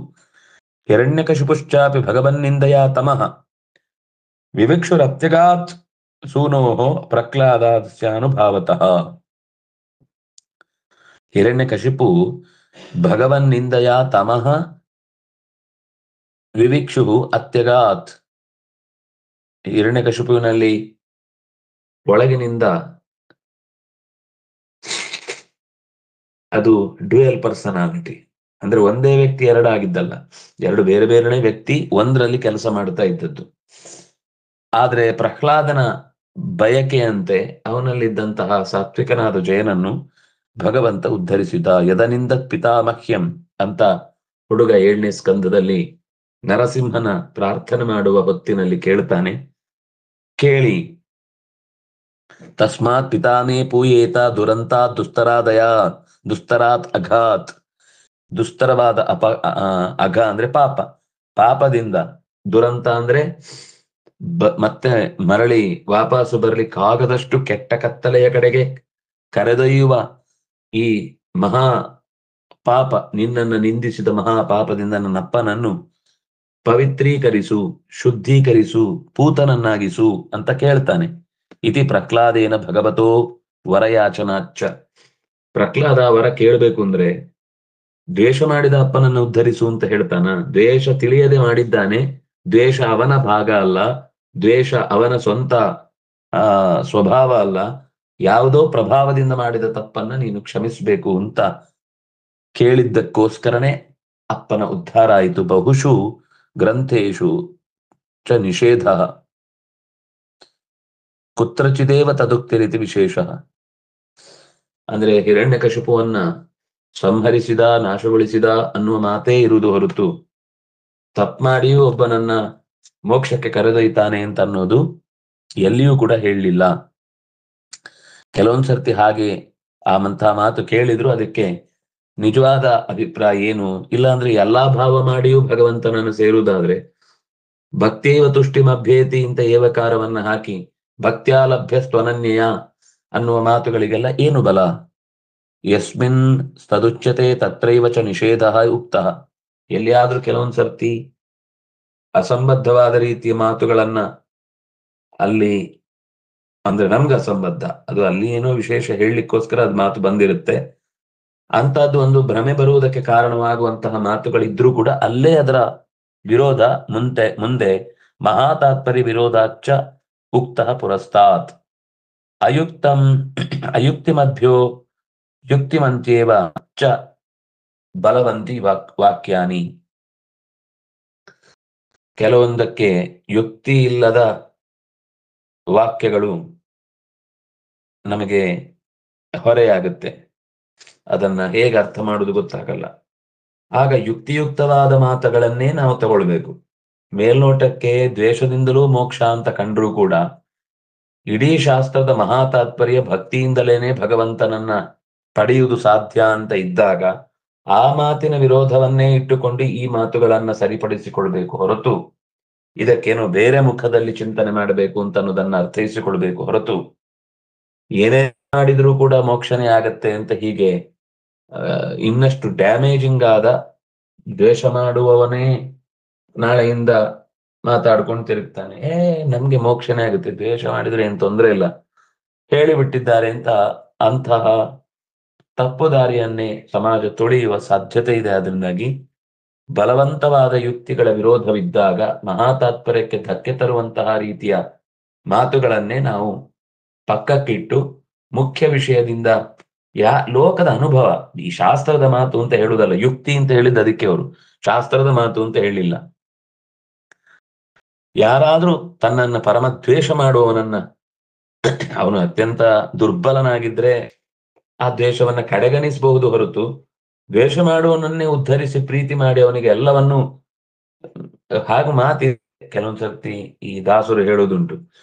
ಹಿರಣ್ಯಕಶಿಪುಶ್ಚಾಪಿ ಭಗವನ್ನಿಂದಯಾ ತಮಃ ವಿವಿಕ್ಷುರತ್ಯಗಾತ್ ಸೂನೋಃ ಪ್ರಹ್ಲಾದಾಸ್ಯಾನುಭಾವತಃ. ಹಿರಣ್ಯಕಶಿಪು ಭಗವನ್ನಿಂದಯಾ ತಮಃ ವಿವಿಕ್ಷು ಅತ್ಯಗಾತ್. ಹಿರಣ್ಯಕಶಿಪುವಿನಲ್ಲಿ ಒಳಗಿನಿಂದ ಅದು ಡ್ಯುಯಲ್ ಪರ್ಸನಾಲಿಟಿ, ಅಂದ್ರೆ ಒಂದೇ ವ್ಯಕ್ತಿ ಎರಡಾಗಿದ್ದಲ್ಲ, ಎರಡು ಬೇರೆ ಬೇರೆ ವ್ಯಕ್ತಿ ಒಂದರಲ್ಲಿ ಕೆಲಸ ಮಾಡ್ತಾ ಇದ್ದದ್ದು. ಆದ್ರೆ ಪ್ರಹ್ಲಾದನ ಬಯಕೆಯಂತೆ ಅವನಲ್ಲಿದ್ದಂತಹ ಸಾತ್ವಿಕನಾದ ಜಯನನ್ನು ಭಗವಂತ ಉದ್ಧರಿಸಿದ. ಯದನಿಂದ ಪಿತಾಮಹ್ಯಂ ಅಂತ ಹುಡುಗ 7ನೇ ಸ್ಕಂದದಲ್ಲಿ ನರಸಿಂಹನ ಪ್ರಾರ್ಥನೆ ಮಾಡುವ ಹೊತ್ತಿನಲ್ಲಿ ಕೇಳ್ತಾನೆ. ಕೇಳಿ ತಸ್ಮಾತ್ ಪಿತಾಮೇ ಪೂಯೇತ ದುರಂತ ದುಸ್ತರಾತ್ ಅಘಾತ್. ದುಸ್ತರವಾದ ಅಘ ಅಂದ್ರೆ ಪಾಪ, ಪಾಪದಿಂದ, ದುರಂತ ಅಂದ್ರೆ ಮತ್ತೆ ಮರಳಿ ವಾಪಸ್ಸು ಬರ್ಲಿಕ್ಕಾಗದಷ್ಟು ಕೆಟ್ಟ ಕತ್ತಲೆಯ ಕಡೆಗೆ ಕರೆದೊಯ್ಯುವ ಈ ಮಹಾ ಪಾಪ, ನಿನ್ನನ್ನು ನಿಂದಿಸಿದ ಮಹಾ ಪಾಪದಿಂದ ನನ್ನಪ್ಪನನ್ನು ಪವಿತ್ರೀಕರಿಸು, ಶುದ್ಧೀಕರಿಸು, ಪೂತನನ್ನಾಗಿಸು ಅಂತ ಕೇಳ್ತಾನೆ. ಇತಿ ಪ್ರಹ್ಲಾದೇನ ಭಗವತೋ ವರಯಾಚನಾಚ್ಚ. ಪ್ರಹ್ಲಾದ ವರ ಕೇಳಬೇಕು ಅಂದ್ರೆ ದ್ವೇಷ ಮಾಡಿದ ಅಪ್ಪನನ್ನು ಉದ್ಧರಿಸು ಅಂತ ಹೇಳ್ತಾನ. ದ್ವೇಷ ತಿಳಿಯದೆ ಮಾಡಿದ್ದಾನೆ, ದ್ವೇಷ ಅವನ ಭಾಗ ಅಲ್ಲ, ದ್ವೇಷ ಅವನ ಸ್ವಂತ ಸ್ವಭಾವ ಅಲ್ಲ, ಯಾವುದೋ ಪ್ರಭಾವದಿಂದ ಮಾಡಿದ ತಪ್ಪನ್ನ ನೀನು ಕ್ಷಮಿಸಬೇಕು ಅಂತ ಕೇಳಿದ್ದಕ್ಕೋಸ್ಕರನೇ ಅಪ್ಪನ ಉದ್ಧಾರ ಆಯಿತು. ಬಹುಶು ಗ್ರಂಥೇಶು ಚ ನಿಷೇಧ ಕುತ್ರಚಿದೇವ ತದುಕ್ತಿರಿತಿ ವಿಶೇಷ. ಅಂದ್ರೆ ಹಿರಣ್ಯಕಶಿಪುವನ್ನ ಸಂಹರಿಸಿದ, ನಾಶಗೊಳಿಸಿದ ಅನ್ನುವ ಮಾತೇ ಇರುವುದು ಹೊರತು ತಪ್ಪು ಮಾಡಿಯೂ ಒಬ್ಬನನ್ನ ಮೋಕ್ಷಕ್ಕೆ ಕರೆದೊಯ್ತಾನೆ ಅಂತ ಅನ್ನೋದು ಎಲ್ಲಿಯೂ ಕೂಡ ಹೇಳಲಿಲ್ಲ. ಕೆಲವೊಂದ್ಸರ್ತಿ ಹಾಗೆ ಮಂಥ ಮಾತು ಕೇಳಿದ್ರು ಅದಕ್ಕೆ ನಿಜವಾದ ಅಭಿಪ್ರಾಯ ಏನು ಇಲ್ಲ ಅಂದ್ರೆ ಎಲ್ಲಾ ಭಾವ ಮಾಡಿಯೂ ಭಗವಂತನನ್ನು ಸೇರುವುದಾದ್ರೆ ಭಕ್ತಿಯವ ತುಷ್ಟಿಮಭ್ಯೇತಿ ಅಂತ ಏವಕಾರವನ್ನ ಹಾಕಿ ಭಕ್ತ್ಯಾಲಭ್ಯಸ್ತ್ವನನ್ಯಯ ಅನ್ನುವ ಮಾತುಗಳಿಗೆಲ್ಲ ಏನು ಬಲ? ಯಸ್ಮಿನ್ ತದುಚ್ಯತೆ ತತ್ರೈವ ಚ ನಿಷೇಧ ಉಕ್ತ. ಎಲ್ಲಿಯಾದ್ರೂ ಕೆಲವೊಂದ್ಸರ್ತಿ ಅಸಂಬದ್ಧವಾದ ರೀತಿಯ ಮಾತುಗಳನ್ನ ಅಲ್ಲಿ ಅಂದ್ರೆ ನಮ್ಗೆ ಅಸಂಬದ್ಧ, ಅದು ಅಲ್ಲಿ ಏನೋ ವಿಶೇಷ ಹೇಳಲಿಕ್ಕೋಸ್ಕರ ಅದು ಮಾತು ಬಂದಿರುತ್ತೆ. ಅಂತದ್ದು ಒಂದು ಭ್ರಮೆ ಬರುವುದಕ್ಕೆ ಕಾರಣವಾಗುವಂತಹ ಮಾತುಗಳಿದ್ರೂ ಕೂಡ ಅಲ್ಲೇ ಅದರ ವಿರೋಧ ಮುಂದೆ ಮಹಾತಾತ್ಪರ್ಯ ವಿರೋಧಾಚ್ಚ ಉಕ್ತ ಪುರಸ್ತಾತ್ ಅಯುಕ್ತಂ ಅಯುಕ್ತಿಮಭ್ಯೋ ಯುಕ್ತಿಮಂತ್ಯೇವ ಚ ಬಲವಂತಿ ವಾಕ್ಯಾನಿ. ಕೆಲವೊಂದಕ್ಕೆ ಯುಕ್ತಿ ಇಲ್ಲದ ವಾಕ್ಯಗಳು ನಮಗೆ ಹೊರೆಯಾಗುತ್ತೆ, ಅದನ್ನ ಹೇಗೆ ಅರ್ಥ ಮಾಡುವುದು ಗೊತ್ತಾಗಲ್ಲ. ಆಗ ಯುಕ್ತಿಯುಕ್ತವಾದ ಮಾತುಗಳನ್ನೇ ನಾವು ತಗೊಳ್ಬೇಕು. ಮೇಲ್ನೋಟಕ್ಕೆ ದ್ವೇಷದಿಂದಲೂ ಮೋಕ್ಷ ಅಂತ ಕಂಡ್ರೂ ಕೂಡ ಇಡೀ ಶಾಸ್ತ್ರದ ಮಹಾತಾತ್ಪರ್ಯ ಭಕ್ತಿಯಿಂದಲೇನೆ ಭಗವಂತನನ್ನ ಪಡೆಯುವುದು ಸಾಧ್ಯ ಅಂತ ಇದ್ದಾಗ ಆ ಮಾತಿನ ವಿರೋಧವನ್ನೇ ಇಟ್ಟುಕೊಂಡು ಈ ಮಾತುಗಳನ್ನ ಸರಿಪಡಿಸಿಕೊಳ್ಬೇಕು ಹೊರತು ಇದಕ್ಕೇನೋ ಬೇರೆ ಮುಖದಲ್ಲಿ ಚಿಂತನೆ ಮಾಡಬೇಕು ಅಂತ ಅನ್ನೋದನ್ನ ಅರ್ಥೈಸಿಕೊಳ್ಬೇಕು ಹೊರತು ಏನೇ ಮಾಡಿದ್ರೂ ಕೂಡ ಮೋಕ್ಷನೇ ಆಗತ್ತೆ ಅಂತ ಹೀಗೆ ಇನ್ನಷ್ಟು ಡ್ಯಾಮೇಜಿಂಗ್ ಆದ ದ್ವೇಷ ಮಾಡುವವನೇ ನಾಳೆಯಿಂದ ಮಾತಾಡ್ಕೊಂಡು ತಿರುಗ್ತಾನೆ, ನಮ್ಗೆ ಮೋಕ್ಷನೇ ಆಗುತ್ತೆ, ದ್ವೇಷ ಮಾಡಿದ್ರೆ ಏನ್ ತೊಂದರೆ ಇಲ್ಲ ಹೇಳಿಬಿಟ್ಟಿದ್ದಾರೆ ಅಂತ ಅಂತಹ ತಪ್ಪು ದಾರಿಯನ್ನೇ ಸಮಾಜ ತುಳಿಯುವ ಸಾಧ್ಯತೆ ಇದೆ. ಅದರಿಂದಾಗಿ ಬಲವಂತವಾದ ಯುಕ್ತಿಗಳ ವಿರೋಧವಿದ್ದಾಗ ಮಹಾತಾತ್ಪರ್ಯಕ್ಕೆ ಧಕ್ಕೆ ತರುವಂತಹ ರೀತಿಯ ಮಾತುಗಳನ್ನೇ ನಾವು ಪಕ್ಕಕ್ಕಿಟ್ಟು ಮುಖ್ಯ ವಿಷಯದಿಂದ ಲೋಕದ ಅನುಭವ, ಈ ಶಾಸ್ತ್ರದ ಮಾತು ಅಂತ ಹೇಳುವುದಲ್ಲ, ಯುಕ್ತಿ ಅಂತ ಹೇಳಿದ್ದು ಅದಕ್ಕೆ ಅವರು ಶಾಸ್ತ್ರದ ಮಾತು ಅಂತ ಹೇಳಿಲ್ಲ. ಯಾರಾದ್ರೂ ತನ್ನನ್ನ ಪರಮದ್ವೇಷ ಮಾಡುವವನನ್ನ ಅವನು ಅತ್ಯಂತ ದುರ್ಬಲನಾಗಿದ್ರೆ ಆ ದ್ವೇಷವನ್ನ ಕಡೆಗಣಿಸಬಹುದು ಹೊರತು ದ್ವೇಷ ಮಾಡುವವನನ್ನೇ ಉದ್ಧರಿಸಿ ಪ್ರೀತಿ ಮಾಡಿ ಅವನಿಗೆ ಎಲ್ಲವನ್ನೂ ಹಾಗೂ ಮಾತಿ ಕೆಲವೊಂದ್ಸರ್ತಿ ಈ ದಾಸರು ಹೇಳೋದುಂಟು,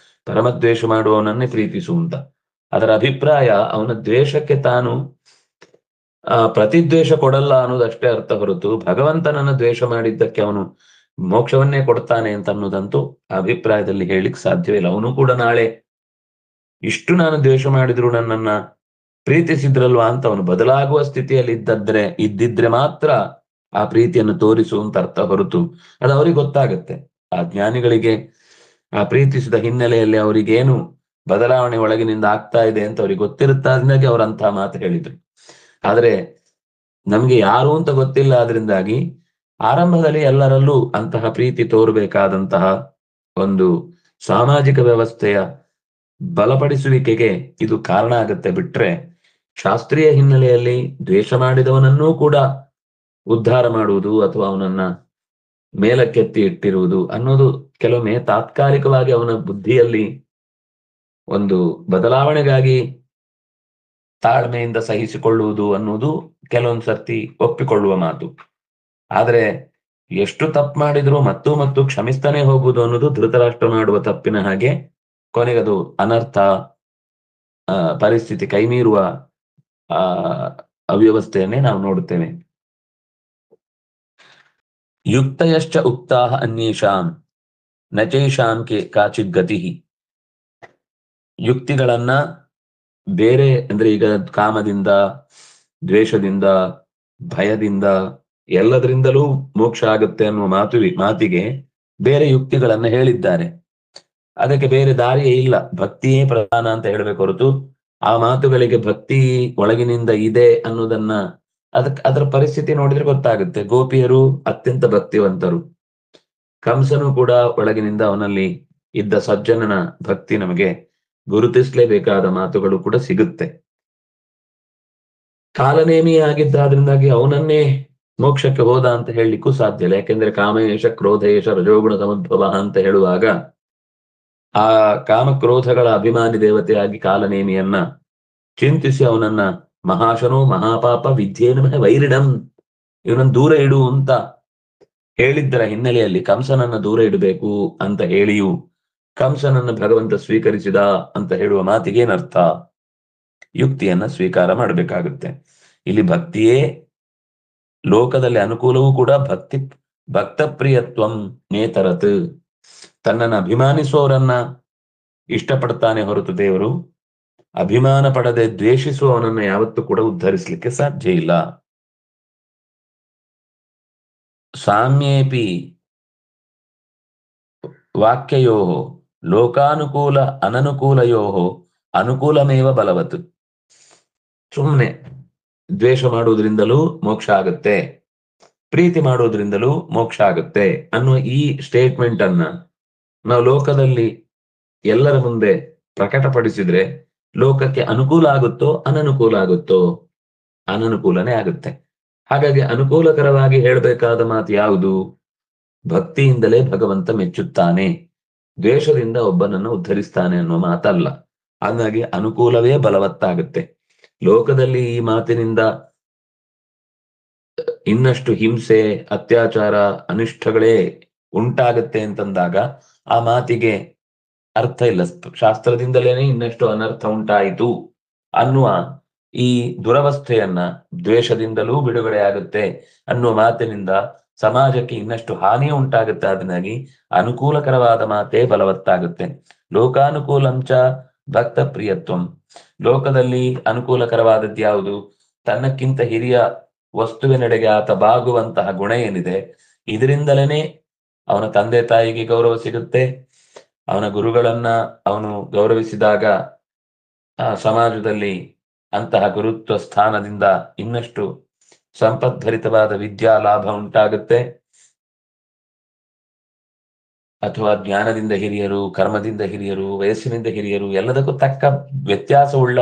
ಪರಮದ್ವೇಷ ಮಾಡುವವನನ್ನೇ ಪ್ರೀತಿಸು ಅಂತ. ಅದರ ಅಭಿಪ್ರಾಯ ಅವನ ದ್ವೇಷಕ್ಕೆ ತಾನು ಪ್ರತಿದ್ವೇಷ ಕೊಡಲ್ಲ ಅನ್ನೋದಷ್ಟೇ ಅರ್ಥ ಹೊರತು ಭಗವಂತನನ್ನ ದ್ವೇಷ ಮಾಡಿದ್ದಕ್ಕೆ ಅವನು ಮೋಕ್ಷವನ್ನೇ ಕೊಡ್ತಾನೆ ಅಂತ ಅನ್ನೋದಂತೂ ಅಭಿಪ್ರಾಯದಲ್ಲಿ ಹೇಳಿಕ್ ಸಾಧ್ಯವಿಲ್ಲ. ಅವನು ಕೂಡ ನಾಳೆ ಇಷ್ಟು ನಾನು ದ್ವೇಷ ಮಾಡಿದ್ರು ನನ್ನನ್ನ ಪ್ರೀತಿಸಿದ್ರಲ್ವಾ ಅಂತ ಅವನು ಬದಲಾಗುವ ಸ್ಥಿತಿಯಲ್ಲಿ ಇದ್ದಿದ್ರೆ ಮಾತ್ರ ಆ ಪ್ರೀತಿಯನ್ನು ತೋರಿಸುವಂತ ಅರ್ಥ ಹೊರತು ಅದು ಅವ್ರಿಗೆ ಗೊತ್ತಾಗತ್ತೆ. ಆ ಜ್ಞಾನಿಗಳಿಗೆ ಆ ಪ್ರೀತಿಸಿದ ಹಿನ್ನೆಲೆಯಲ್ಲಿ ಅವರಿಗೇನು ಬದಲಾವಣೆ ಒಳಗಿನಿಂದ ಆಗ್ತಾ ಇದೆ ಅಂತ ಅವ್ರಿಗೆ ಗೊತ್ತಿರುತ್ತಾದ್ಮೇಲೆ ಅವ್ರಂತಹ ಮಾತು ಹೇಳಿದ್ರು. ಆದ್ರೆ ನಮ್ಗೆ ಯಾರು ಅಂತ ಗೊತ್ತಿಲ್ಲ, ಆದ್ರಿಂದಾಗಿ ಆರಂಭದಲ್ಲಿ ಎಲ್ಲರಲ್ಲೂ ಅಂತಹ ಪ್ರೀತಿ ತೋರ್ಬೇಕಾದಂತಹ ಒಂದು ಸಾಮಾಜಿಕ ವ್ಯವಸ್ಥೆಯ ಬಲಪಡಿಸುವಿಕೆಗೆ ಇದು ಕಾರಣ ಆಗತ್ತೆ. ಬಿಟ್ರೆ ಶಾಸ್ತ್ರೀಯ ಹಿನ್ನೆಲೆಯಲ್ಲಿ ದ್ವೇಷ ಮಾಡಿದವನನ್ನೂ ಕೂಡ ಉದ್ಧಾರ ಮಾಡುವುದು ಅಥವಾ ಅವನನ್ನ ಮೇಲಕ್ಕೆತ್ತಿ ಇಟ್ಟಿರುವುದು ಅನ್ನೋದು ಕೆಲವೊಮ್ಮೆ ತಾತ್ಕಾಲಿಕವಾಗಿ ಅವನ ಬುದ್ಧಿಯಲ್ಲಿ ಒಂದು ಬದಲಾವಣೆಗಾಗಿ ತಾಳ್ಮೆಯಿಂದ ಸಹಿಸಿಕೊಳ್ಳುವುದು ಅನ್ನೋದು ಕೆಲವೊಂದು ಸರ್ತಿ ಒಪ್ಪಿಕೊಳ್ಳುವ ಮಾತು. ಆದ್ರೆ ಎಷ್ಟು ತಪ್ಪು ಮಾಡಿದ್ರು ಮತ್ತು ಕ್ಷಮಿಸ್ತಾನೆ ಹೋಗುವುದು ಅನ್ನೋದು ಧೃತರಾಷ್ಟ್ರ ಮಾಡುವ ತಪ್ಪಿನ ಹಾಗೆ ಕೊನೆಗದು ಅನರ್ಥ ಪರಿಸ್ಥಿತಿ ಕೈಮೀರುವ ಅವ್ಯವಸ್ಥೆಯನ್ನೇ ನಾವು ನೋಡುತ್ತೇವೆ. ಯುಕ್ತಯಶ್ಚ ಉಕ್ತಾಹ ಅನ್ಯೇಷಾಂ ನಚೇಷಾಂ ಕಾಚಿತ್ ಗತಿ. ಯುಕ್ತಿಗಳನ್ನ ಬೇರೆ ಅಂದ್ರೆ ಈಗ ಕಾಮದಿಂದ, ದ್ವೇಷದಿಂದ, ಭಯದಿಂದ ಎಲ್ಲದರಿಂದಲೂ ಮೋಕ್ಷ ಆಗುತ್ತೆ ಅನ್ನುವ ಮಾತಿಗೆ ಬೇರೆ ಯುಕ್ತಿಗಳನ್ನ ಹೇಳಿದ್ದಾರೆ. ಅದಕ್ಕೆ ಬೇರೆ ದಾರಿಯೇ ಇಲ್ಲ, ಭಕ್ತಿಯೇ ಪ್ರಧಾನ ಅಂತ ಹೇಳ್ಬೇಕು ಹೊರತು ಆ ಮಾತುಗಳಿಗೆ ಭಕ್ತಿ ಒಳಗಿನಿಂದ ಇದೆ ಅನ್ನೋದನ್ನ ಅದರ ಪರಿಸ್ಥಿತಿ ನೋಡಿದ್ರೆ ಗೊತ್ತಾಗುತ್ತೆ. ಗೋಪಿಯರು ಅತ್ಯಂತ ಭಕ್ತಿವಂತರು, ಕಂಸನು ಕೂಡ ಒಳಗಿನಿಂದ ಅವನಲ್ಲಿ ಇದ್ದ ಸಜ್ಜನನ ಭಕ್ತಿ ನಮಗೆ ಗುರುತಿಸಲೇಬೇಕಾದ ಮಾತುಗಳು ಕೂಡ ಸಿಗುತ್ತೆ. ಕಾಲನೇಮಿಯಾಗಿದ್ದಾದ್ರಿಂದಾಗಿ ಅವನನ್ನೇ ಮೋಕ್ಷಕ್ಕೆ ಹೋದ ಅಂತ ಹೇಳಲಿಕ್ಕೂ ಸಾಧ್ಯ ಇಲ್ಲ. ಯಾಕೆಂದ್ರೆ ಕಾಮೇಶ ಕ್ರೋಧೇಶ ರಜೋಗುಣ ಸಮುದ್ಭವ ಅಂತ ಹೇಳುವಾಗ ಆ ಕಾಮಕ್ರೋಧಗಳ ಅಭಿಮಾನಿ ದೇವತೆಯಾಗಿ ಕಾಲನೇಮಿಯನ್ನ ಚಿಂತಿಸಿ ಅವನನ್ನ ಮಹಾಶನೋ ಮಹಾಪಾಪ ವಿದ್ಯೇನ ವೈರಿಣಂ, ಇವನನ್ನು ದೂರ ಇಡು ಅಂತ ಹೇಳಿದ್ದರ ಹಿನ್ನೆಲೆಯಲ್ಲಿ ಕಂಸನನ್ನ ದೂರ ಇಡಬೇಕು ಅಂತ ಹೇಳಿಯೂ ಕಂಸನನ್ನ ಭಗವಂತ ಸ್ವೀಕರಿಸಿದ ಅಂತ ಹೇಳುವ ಮಾತಿಗೇನರ್ಥ? ಯುಕ್ತಿಯನ್ನ ಸ್ವೀಕಾರ ಮಾಡಬೇಕಾಗುತ್ತೆ. ಇಲ್ಲಿ ಭಕ್ತಿಯೇ ಲೋಕದಲ್ಲಿ ಅನುಕೂಲವೂ ಕೂಡ ಭಕ್ತ ಪ್ರಿಯತ್ವಂ ನೇತರತ್, ತನ್ನನ್ನು ಅಭಿಮಾನಿಸುವವರನ್ನ ಇಷ್ಟಪಡ್ತಾನೆ ಹೊರತು ದೇವರು ಅಭಿಮಾನ ಪಡದೆ ದ್ವೇಷಿಸುವವನನ್ನ ಯಾವತ್ತೂ ಕೂಡ ಉದ್ಧರಿಸಲಿಕ್ಕೆ ಸಾಧ್ಯ ಇಲ್ಲ. ಸಾಮ್ಯೇಪಿ ವಾಕ್ಯಯೋ ಲೋಕಾನುಕೂಲ ಅನನುಕೂಲಯೋ ಅನುಕೂಲಮೇವ ಬಲವತ್. ಸುಮ್ಮನೆ ದ್ವೇಷ ಮಾಡುವುದರಿಂದಲೂ ಮೋಕ್ಷ ಆಗುತ್ತೆ, ಪ್ರೀತಿ ಮಾಡುವುದರಿಂದಲೂ ಮೋಕ್ಷ ಆಗುತ್ತೆ ಅನ್ನುವ ಈ ಸ್ಟೇಟ್ಮೆಂಟ್ ಅನ್ನ ನಾವು ಲೋಕದಲ್ಲಿ ಎಲ್ಲರ ಮುಂದೆ ಪ್ರಕಟಪಡಿಸಿದ್ರೆ ಲೋಕಕ್ಕೆ ಅನುಕೂಲ ಆಗುತ್ತೋ ಅನನುಕೂಲ ಆಗುತ್ತೋ? ಅನನುಕೂಲನೇ ಆಗುತ್ತೆ. ಹಾಗಾಗಿ ಅನುಕೂಲಕರವಾಗಿ ಹೇಳಬೇಕಾದ ಮಾತು ಯಾವುದು? ಭಕ್ತಿಯಿಂದಲೇ ಭಗವಂತ ಮೆಚ್ಚುತ್ತಾನೆ, ದ್ವೇಷದಿಂದ ಒಬ್ಬನನ್ನು ಉದ್ಧರಿಸ್ತಾನೆ ಅನ್ನುವ ಮಾತಲ್ಲ. ಹಾಗಾಗಿ ಅನುಕೂಲವೇ ಬಲವತ್ತಾಗುತ್ತೆ. ಲೋಕದಲ್ಲಿ ಈ ಮಾತಿನಿಂದ ಇನ್ನಷ್ಟು ಹಿಂಸೆ, ಅತ್ಯಾಚಾರ, ಅನಿಷ್ಟಗಳೇ ಉಂಟಾಗುತ್ತೆ ಅಂತಂದಾಗ ಆ ಮಾತಿಗೆ ಅರ್ಥ ಇಲ್ಲ. ಶಾಸ್ತ್ರದಿಂದಲೇನೆ ಇನ್ನಷ್ಟು ಅನರ್ಥ ಉಂಟಾಯಿತು ಅನ್ನುವ ಈ ದುರವಸ್ಥೆಯನ್ನ ದ್ವೇಷದಿಂದಲೂ ಬಿಡುಗಡೆ ಆಗುತ್ತೆ ಅನ್ನುವ ಮಾತಿನಿಂದ ಸಮಾಜಕ್ಕೆ ಇನ್ನಷ್ಟು ಹಾನಿ ಉಂಟಾಗುತ್ತೆ. ಅದನ್ನಾಗಿ ಅನುಕೂಲಕರವಾದ ಮಾತೇ ಬಲವತ್ತಾಗುತ್ತೆ. ಲೋಕಾನುಕೂಲಂಚ ಭಕ್ತ ಪ್ರಿಯತ್ವಂ, ಲೋಕದಲ್ಲಿ ಅನುಕೂಲಕರವಾದದ್ದು ಯಾವುದು? ತನ್ನಕ್ಕಿಂತ ಹಿರಿಯ ವಸ್ತುವಿನೆಡೆಗೆ ಆತ ಬಾಗುವಂತಹ ಗುಣ ಏನಿದೆ, ಇದರಿಂದಲೇ ಅವನ ತಂದೆ ತಾಯಿಗೆ ಗೌರವ ಸಿಗುತ್ತೆ. ಅವನ ಗುರುಗಳನ್ನ ಅವನು ಗೌರವಿಸಿದಾಗ ಸಮಾಜದಲ್ಲಿ ಅಂತಹ ಗುರುತ್ವ ಸ್ಥಾನದಿಂದ ಇನ್ನಷ್ಟು ಸಂಪದ್ಭರಿತವಾದ ವಿದ್ಯಾ ಲಾಭ ಉಂಟಾಗುತ್ತೆ. ಅಥವಾ ಜ್ಞಾನದಿಂದ ಹಿರಿಯರು, ಕರ್ಮದಿಂದ ಹಿರಿಯರು, ವಯಸ್ಸಿನಿಂದ ಹಿರಿಯರು, ಎಲ್ಲದಕ್ಕೂ ತಕ್ಕ ವ್ಯತ್ಯಾಸವುಳ್ಳ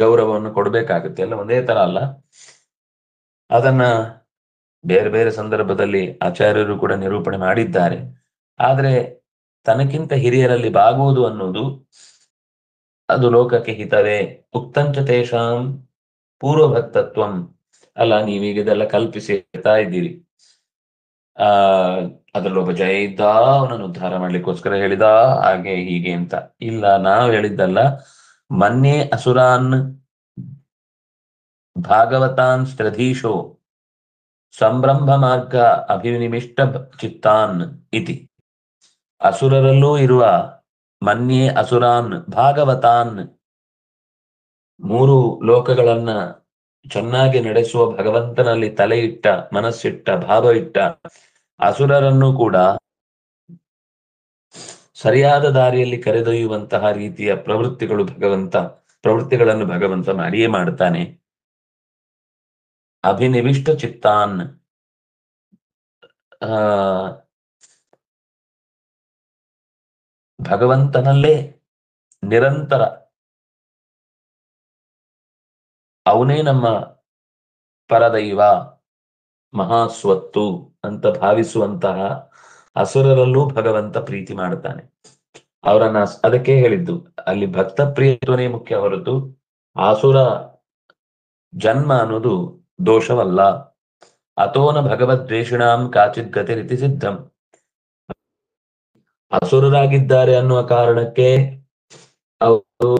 ಗೌರವವನ್ನು ಕೊಡಬೇಕಾಗುತ್ತೆ. ಎಲ್ಲ ಒಂದೇ ತರ ಅಲ್ಲ. ಅದನ್ನ ಬೇರೆ ಬೇರೆ ಸಂದರ್ಭದಲ್ಲಿ ಆಚಾರ್ಯರು ಕೂಡ ನಿರೂಪಣೆ ಮಾಡಿದ್ದಾರೆ. ಆದ್ರೆ ತನಕ್ಕಿಂತ ಹಿರಿಯರಲ್ಲಿ ಬಾಗುವುದು ಅನ್ನೋದು ಅದು ಲೋಕಕ್ಕೆ ಹಿತವೇ. ಉಕ್ತಂಚ ತೇಷಾಂ ಪೂರ್ವಭಕ್ತತ್ವಂ. ಅಲ್ಲ, ನೀವೀಗ ಇದೆಲ್ಲ ಕಲ್ಪಿಸಿ ಹೇಳ್ತಾ ಇದ್ದೀರಿ, ಅದ್ರಲ್ಲೊಬ್ಬ ಜಯ ಇದ್ದ, ಅವನನ್ನು ಉದ್ಧಾರ ಮಾಡ್ಲಿಕ್ಕೋಸ್ಕರ ಹೇಳಿದ, ಹಾಗೆ ಹೀಗೆ ಅಂತ. ಇಲ್ಲ, ನಾವು ಹೇಳಿದ್ದಲ್ಲ. ಮನ್ಯೇ ಅಸುರಾನ್ ಭಾಗವತಾನ್ ಸ್ತ್ರಧೀಶೋ ಸಂಭ್ರಮ ಮಾರ್ಗ ಅಭಿನಿಮಿಷ್ಟ ಚಿತ್ತಾನ್ ಇತಿ. ಅಸುರರಲ್ಲೂ ಇರುವ ಮನ್ಯೇ ಅಸುರಾನ್ ಭಾಗವತಾನ್, ಮೂರು ಲೋಕಗಳನ್ನ ಚೆನ್ನಾಗಿ ನಡೆಸುವ ಭಗವಂತನಲ್ಲಿ ತಲೆ ಇಟ್ಟ, ಮನಸ್ಸಿಟ್ಟ, ಭಾವ ಇಟ್ಟ ಅಸುರರನ್ನು ಕೂಡ ಸರಿಯಾದ ದಾರಿಯಲ್ಲಿ ಕರೆದೊಯ್ಯುವಂತಹ ರೀತಿಯ ಪ್ರವೃತ್ತಿಗಳನ್ನು ಭಗವಂತ ಮಾಡಿಯೇ ಮಾಡ್ತಾನೆ. ಅಭಿನಿವಿಷ್ಟ ಚಿತ್ತಾನ್, ಭಗವಂತನಲ್ಲೇ ನಿರಂತರ ಅವನೇ ನಮ್ಮ ಪರದೈವ, ಮಹಾಸ್ವತ್ತು ಅಂತ ಭಾವಿಸುವಂತಹ ಅಸುರರಲ್ಲೂ ಭಗವಂತ ಪ್ರೀತಿ ಮಾಡ್ತಾನೆ. ಅವರನ್ನ ಅದಕ್ಕೆ ಹೇಳಿದ್ದು, ಅಲ್ಲಿ ಭಕ್ತ ಪ್ರಿಯತ್ವನೇ ಮುಖ್ಯ ಹೊರತು ಆಸುರ ಜನ್ಮ ಅನ್ನೋದು ದೋಷವಲ್ಲ. ಅಥೋನ ಭಗವದ್ವೇಷಿಣಾಂ ಕಾಚಿತ್ ಗತಿ ರೀತಿ ಸಿದ್ಧಂ. ಅಸುರರಾಗಿದ್ದಾರೆ ಅನ್ನುವ ಕಾರಣಕ್ಕೆ ಅವರು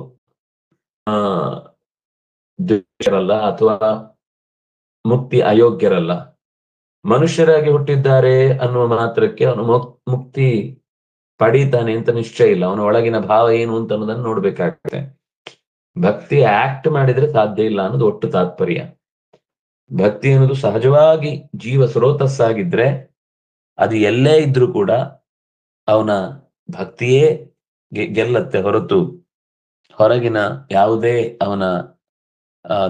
ದ್ವೇಷರಲ್ಲ ಅಥವಾ ಮುಕ್ತಿ ಅಯೋಗ್ಯರಲ್ಲ. ಮನುಷ್ಯರಾಗಿ ಹುಟ್ಟಿದ್ದಾರೆ ಅನ್ನುವ ಮಾತ್ರಕ್ಕೆ ಅವನು ಮುಕ್ತಿ ಪಡೀತಾನೆ ಅಂತ ನಿಶ್ಚಯ ಇಲ್ಲ. ಅವನ ಒಳಗಿನ ಭಾವ ಏನು ಅಂತ ಅನ್ನೋದನ್ನು ನೋಡ್ಬೇಕಾಗುತ್ತೆ. ಭಕ್ತಿ ಆಕ್ಟ್ ಮಾಡಿದ್ರೆ ಸಾಧ್ಯ ಇಲ್ಲ ಅನ್ನೋದು ಒಟ್ಟು ತಾತ್ಪರ್ಯ. ಭಕ್ತಿ ಅನ್ನೋದು ಸಹಜವಾಗಿ ಜೀವ ಸ್ರೋತಸ್ಸಾಗಿದ್ರೆ ಅದು ಎಲ್ಲೇ ಇದ್ರೂ ಕೂಡ ಅವನ ಭಕ್ತಿಯೇ ಗೆಲ್ಲತ್ತೆ ಹೊರತು ಹೊರಗಿನ ಯಾವುದೇ ಅವನ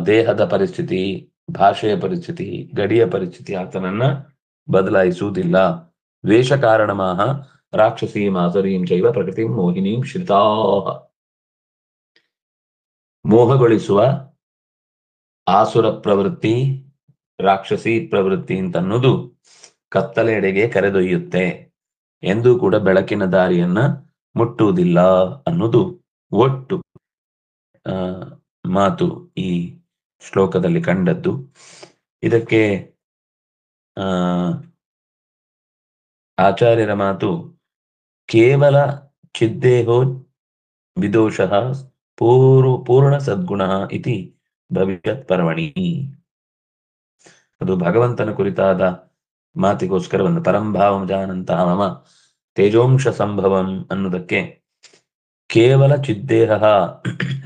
ದೇಹದ ಪರಿಸ್ಥಿತಿ, ಭಾಷೆಯ ಪರಿಸ್ಥಿತಿ, ಗಡಿಯ ಪರಿಸ್ಥಿತಿ ಆತನನ್ನ ಬದಲಾಯಿಸುವುದಿಲ್ಲ. ದ್ವೇಷ ಕಾರಣಮಾಹ ರಾಕ್ಷಸೀ ಮಾತರೀಂ ಚೈವ ಪ್ರಕೃತಿಂ ಮೋಹಿನೀಂ ಶ್ರಿತಾ. ಮೋಹಗೊಳಿಸುವ ಆಸುರ ಪ್ರವೃತ್ತಿ, ರಾಕ್ಷಸಿ ಪ್ರವೃತ್ತಿ ಅಂತನ್ನೋದು ಕತ್ತಲೆಡೆಗೆ ಕರೆದೊಯ್ಯುತ್ತೆ, ಎಂದೂ ಕೂಡ ಬೆಳಕಿನ ದಾರಿಯನ್ನ ಮುಟ್ಟುವುದಿಲ್ಲ ಅನ್ನೋದು ಒಟ್ಟು ಮಾತು ಈ ಶ್ಲೋಕದಲ್ಲಿ ಕಂಡದ್ದು. ಇದಕ್ಕೆ ಆಚಾರ್ಯರ ಮಾತು ಕೇವಲ ಚಿದ್ದೇಹೋ ವಿದೋಷಃ ಪೂರ್ಣ ಸದ್ಗುಣ ಇತಿ ಭವಿಷ್ಯತ್ ಪರ್ವಣಿ. ಅದು ಭಗವಂತನ ಕುರಿತಾದ ಮಾತಿಗೋಸ್ಕರ ಒಂದು ಪರಂಭಾವಂ ಜಾನಂತಹ ಮಮ ತೇಜೋಂಶ ಸಂಭವಂ ಅನ್ನುವುದಕ್ಕೆ ಕೇವಲ ಚಿದ್ದೇಹ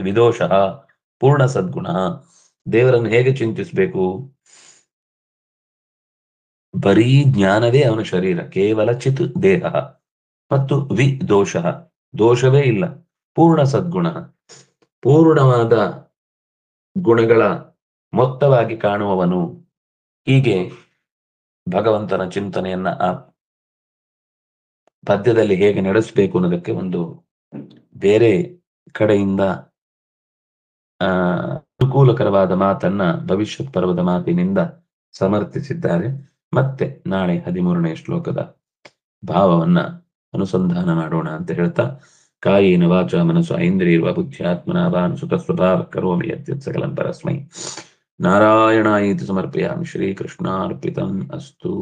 ವಿದೋಷಃ ಪೂರ್ಣ ಸದ್ಗುಣ, ದೇವರನ್ನು ಹೇಗೆ ಚಿಂತಿಸಬೇಕು, ಬರೀ ಜ್ಞಾನವೇ ಅವನ ಶರೀರ, ಕೇವಲ ಚಿತ್ ದೇಹ, ಮತ್ತು ವಿದೋಷ ದೋಷವೇ ಇಲ್ಲ, ಪೂರ್ಣ ಸದ್ಗುಣ ಪೂರ್ಣವಾದ ಗುಣಗಳ ಮೊತ್ತವಾಗಿ ಕಾಣುವವನು. ಹೀಗೆ ಭಗವಂತನ ಚಿಂತನೆಯನ್ನ ಆ ಪದ್ಯದಲ್ಲಿ ಹೇಗೆ ನಡೆಸಬೇಕು ಅನ್ನೋದಕ್ಕೆ ಒಂದು ಬೇರೆ ಕಡೆಯಿಂದ ಅನುಕೂಲಕರವಾದ ಮಾತನ್ನ ಭವಿಷ್ಯತ್ ಪರ್ವದ ಮಾತಿನಿಂದ ಸಮರ್ಥಿಸಿದ್ದಾರೆ. ಮತ್ತೆ ನಾಳೆ 13ನೇ ಶ್ಲೋಕದ ಭಾವವನ್ನ ಅನುಸಂಧಾನ ಮಾಡೋಣ ಅಂತ ಹೇಳ್ತಾ, ಕಾಯೇನ ವಾಚ ಮನಸ ಇಂದ್ರಿಯರ್ವ ಬುದ್ಧ್ಯಾತ್ಮನಾ ವಾ ಅನುಸೃತ ಸ್ವಭಾವ ಕರೋಮಿ ಯದ್ಯತ್ ಸಕಲಂ ಪರಸ್ಮೈ ನಾರಾಯಣಾಯೇತಿ ಸಮರ್ಪಯಾಮಿ. ಶ್ರೀಕೃಷ್ಣಾರ್ಪಿತಂ ಅಸ್ತು.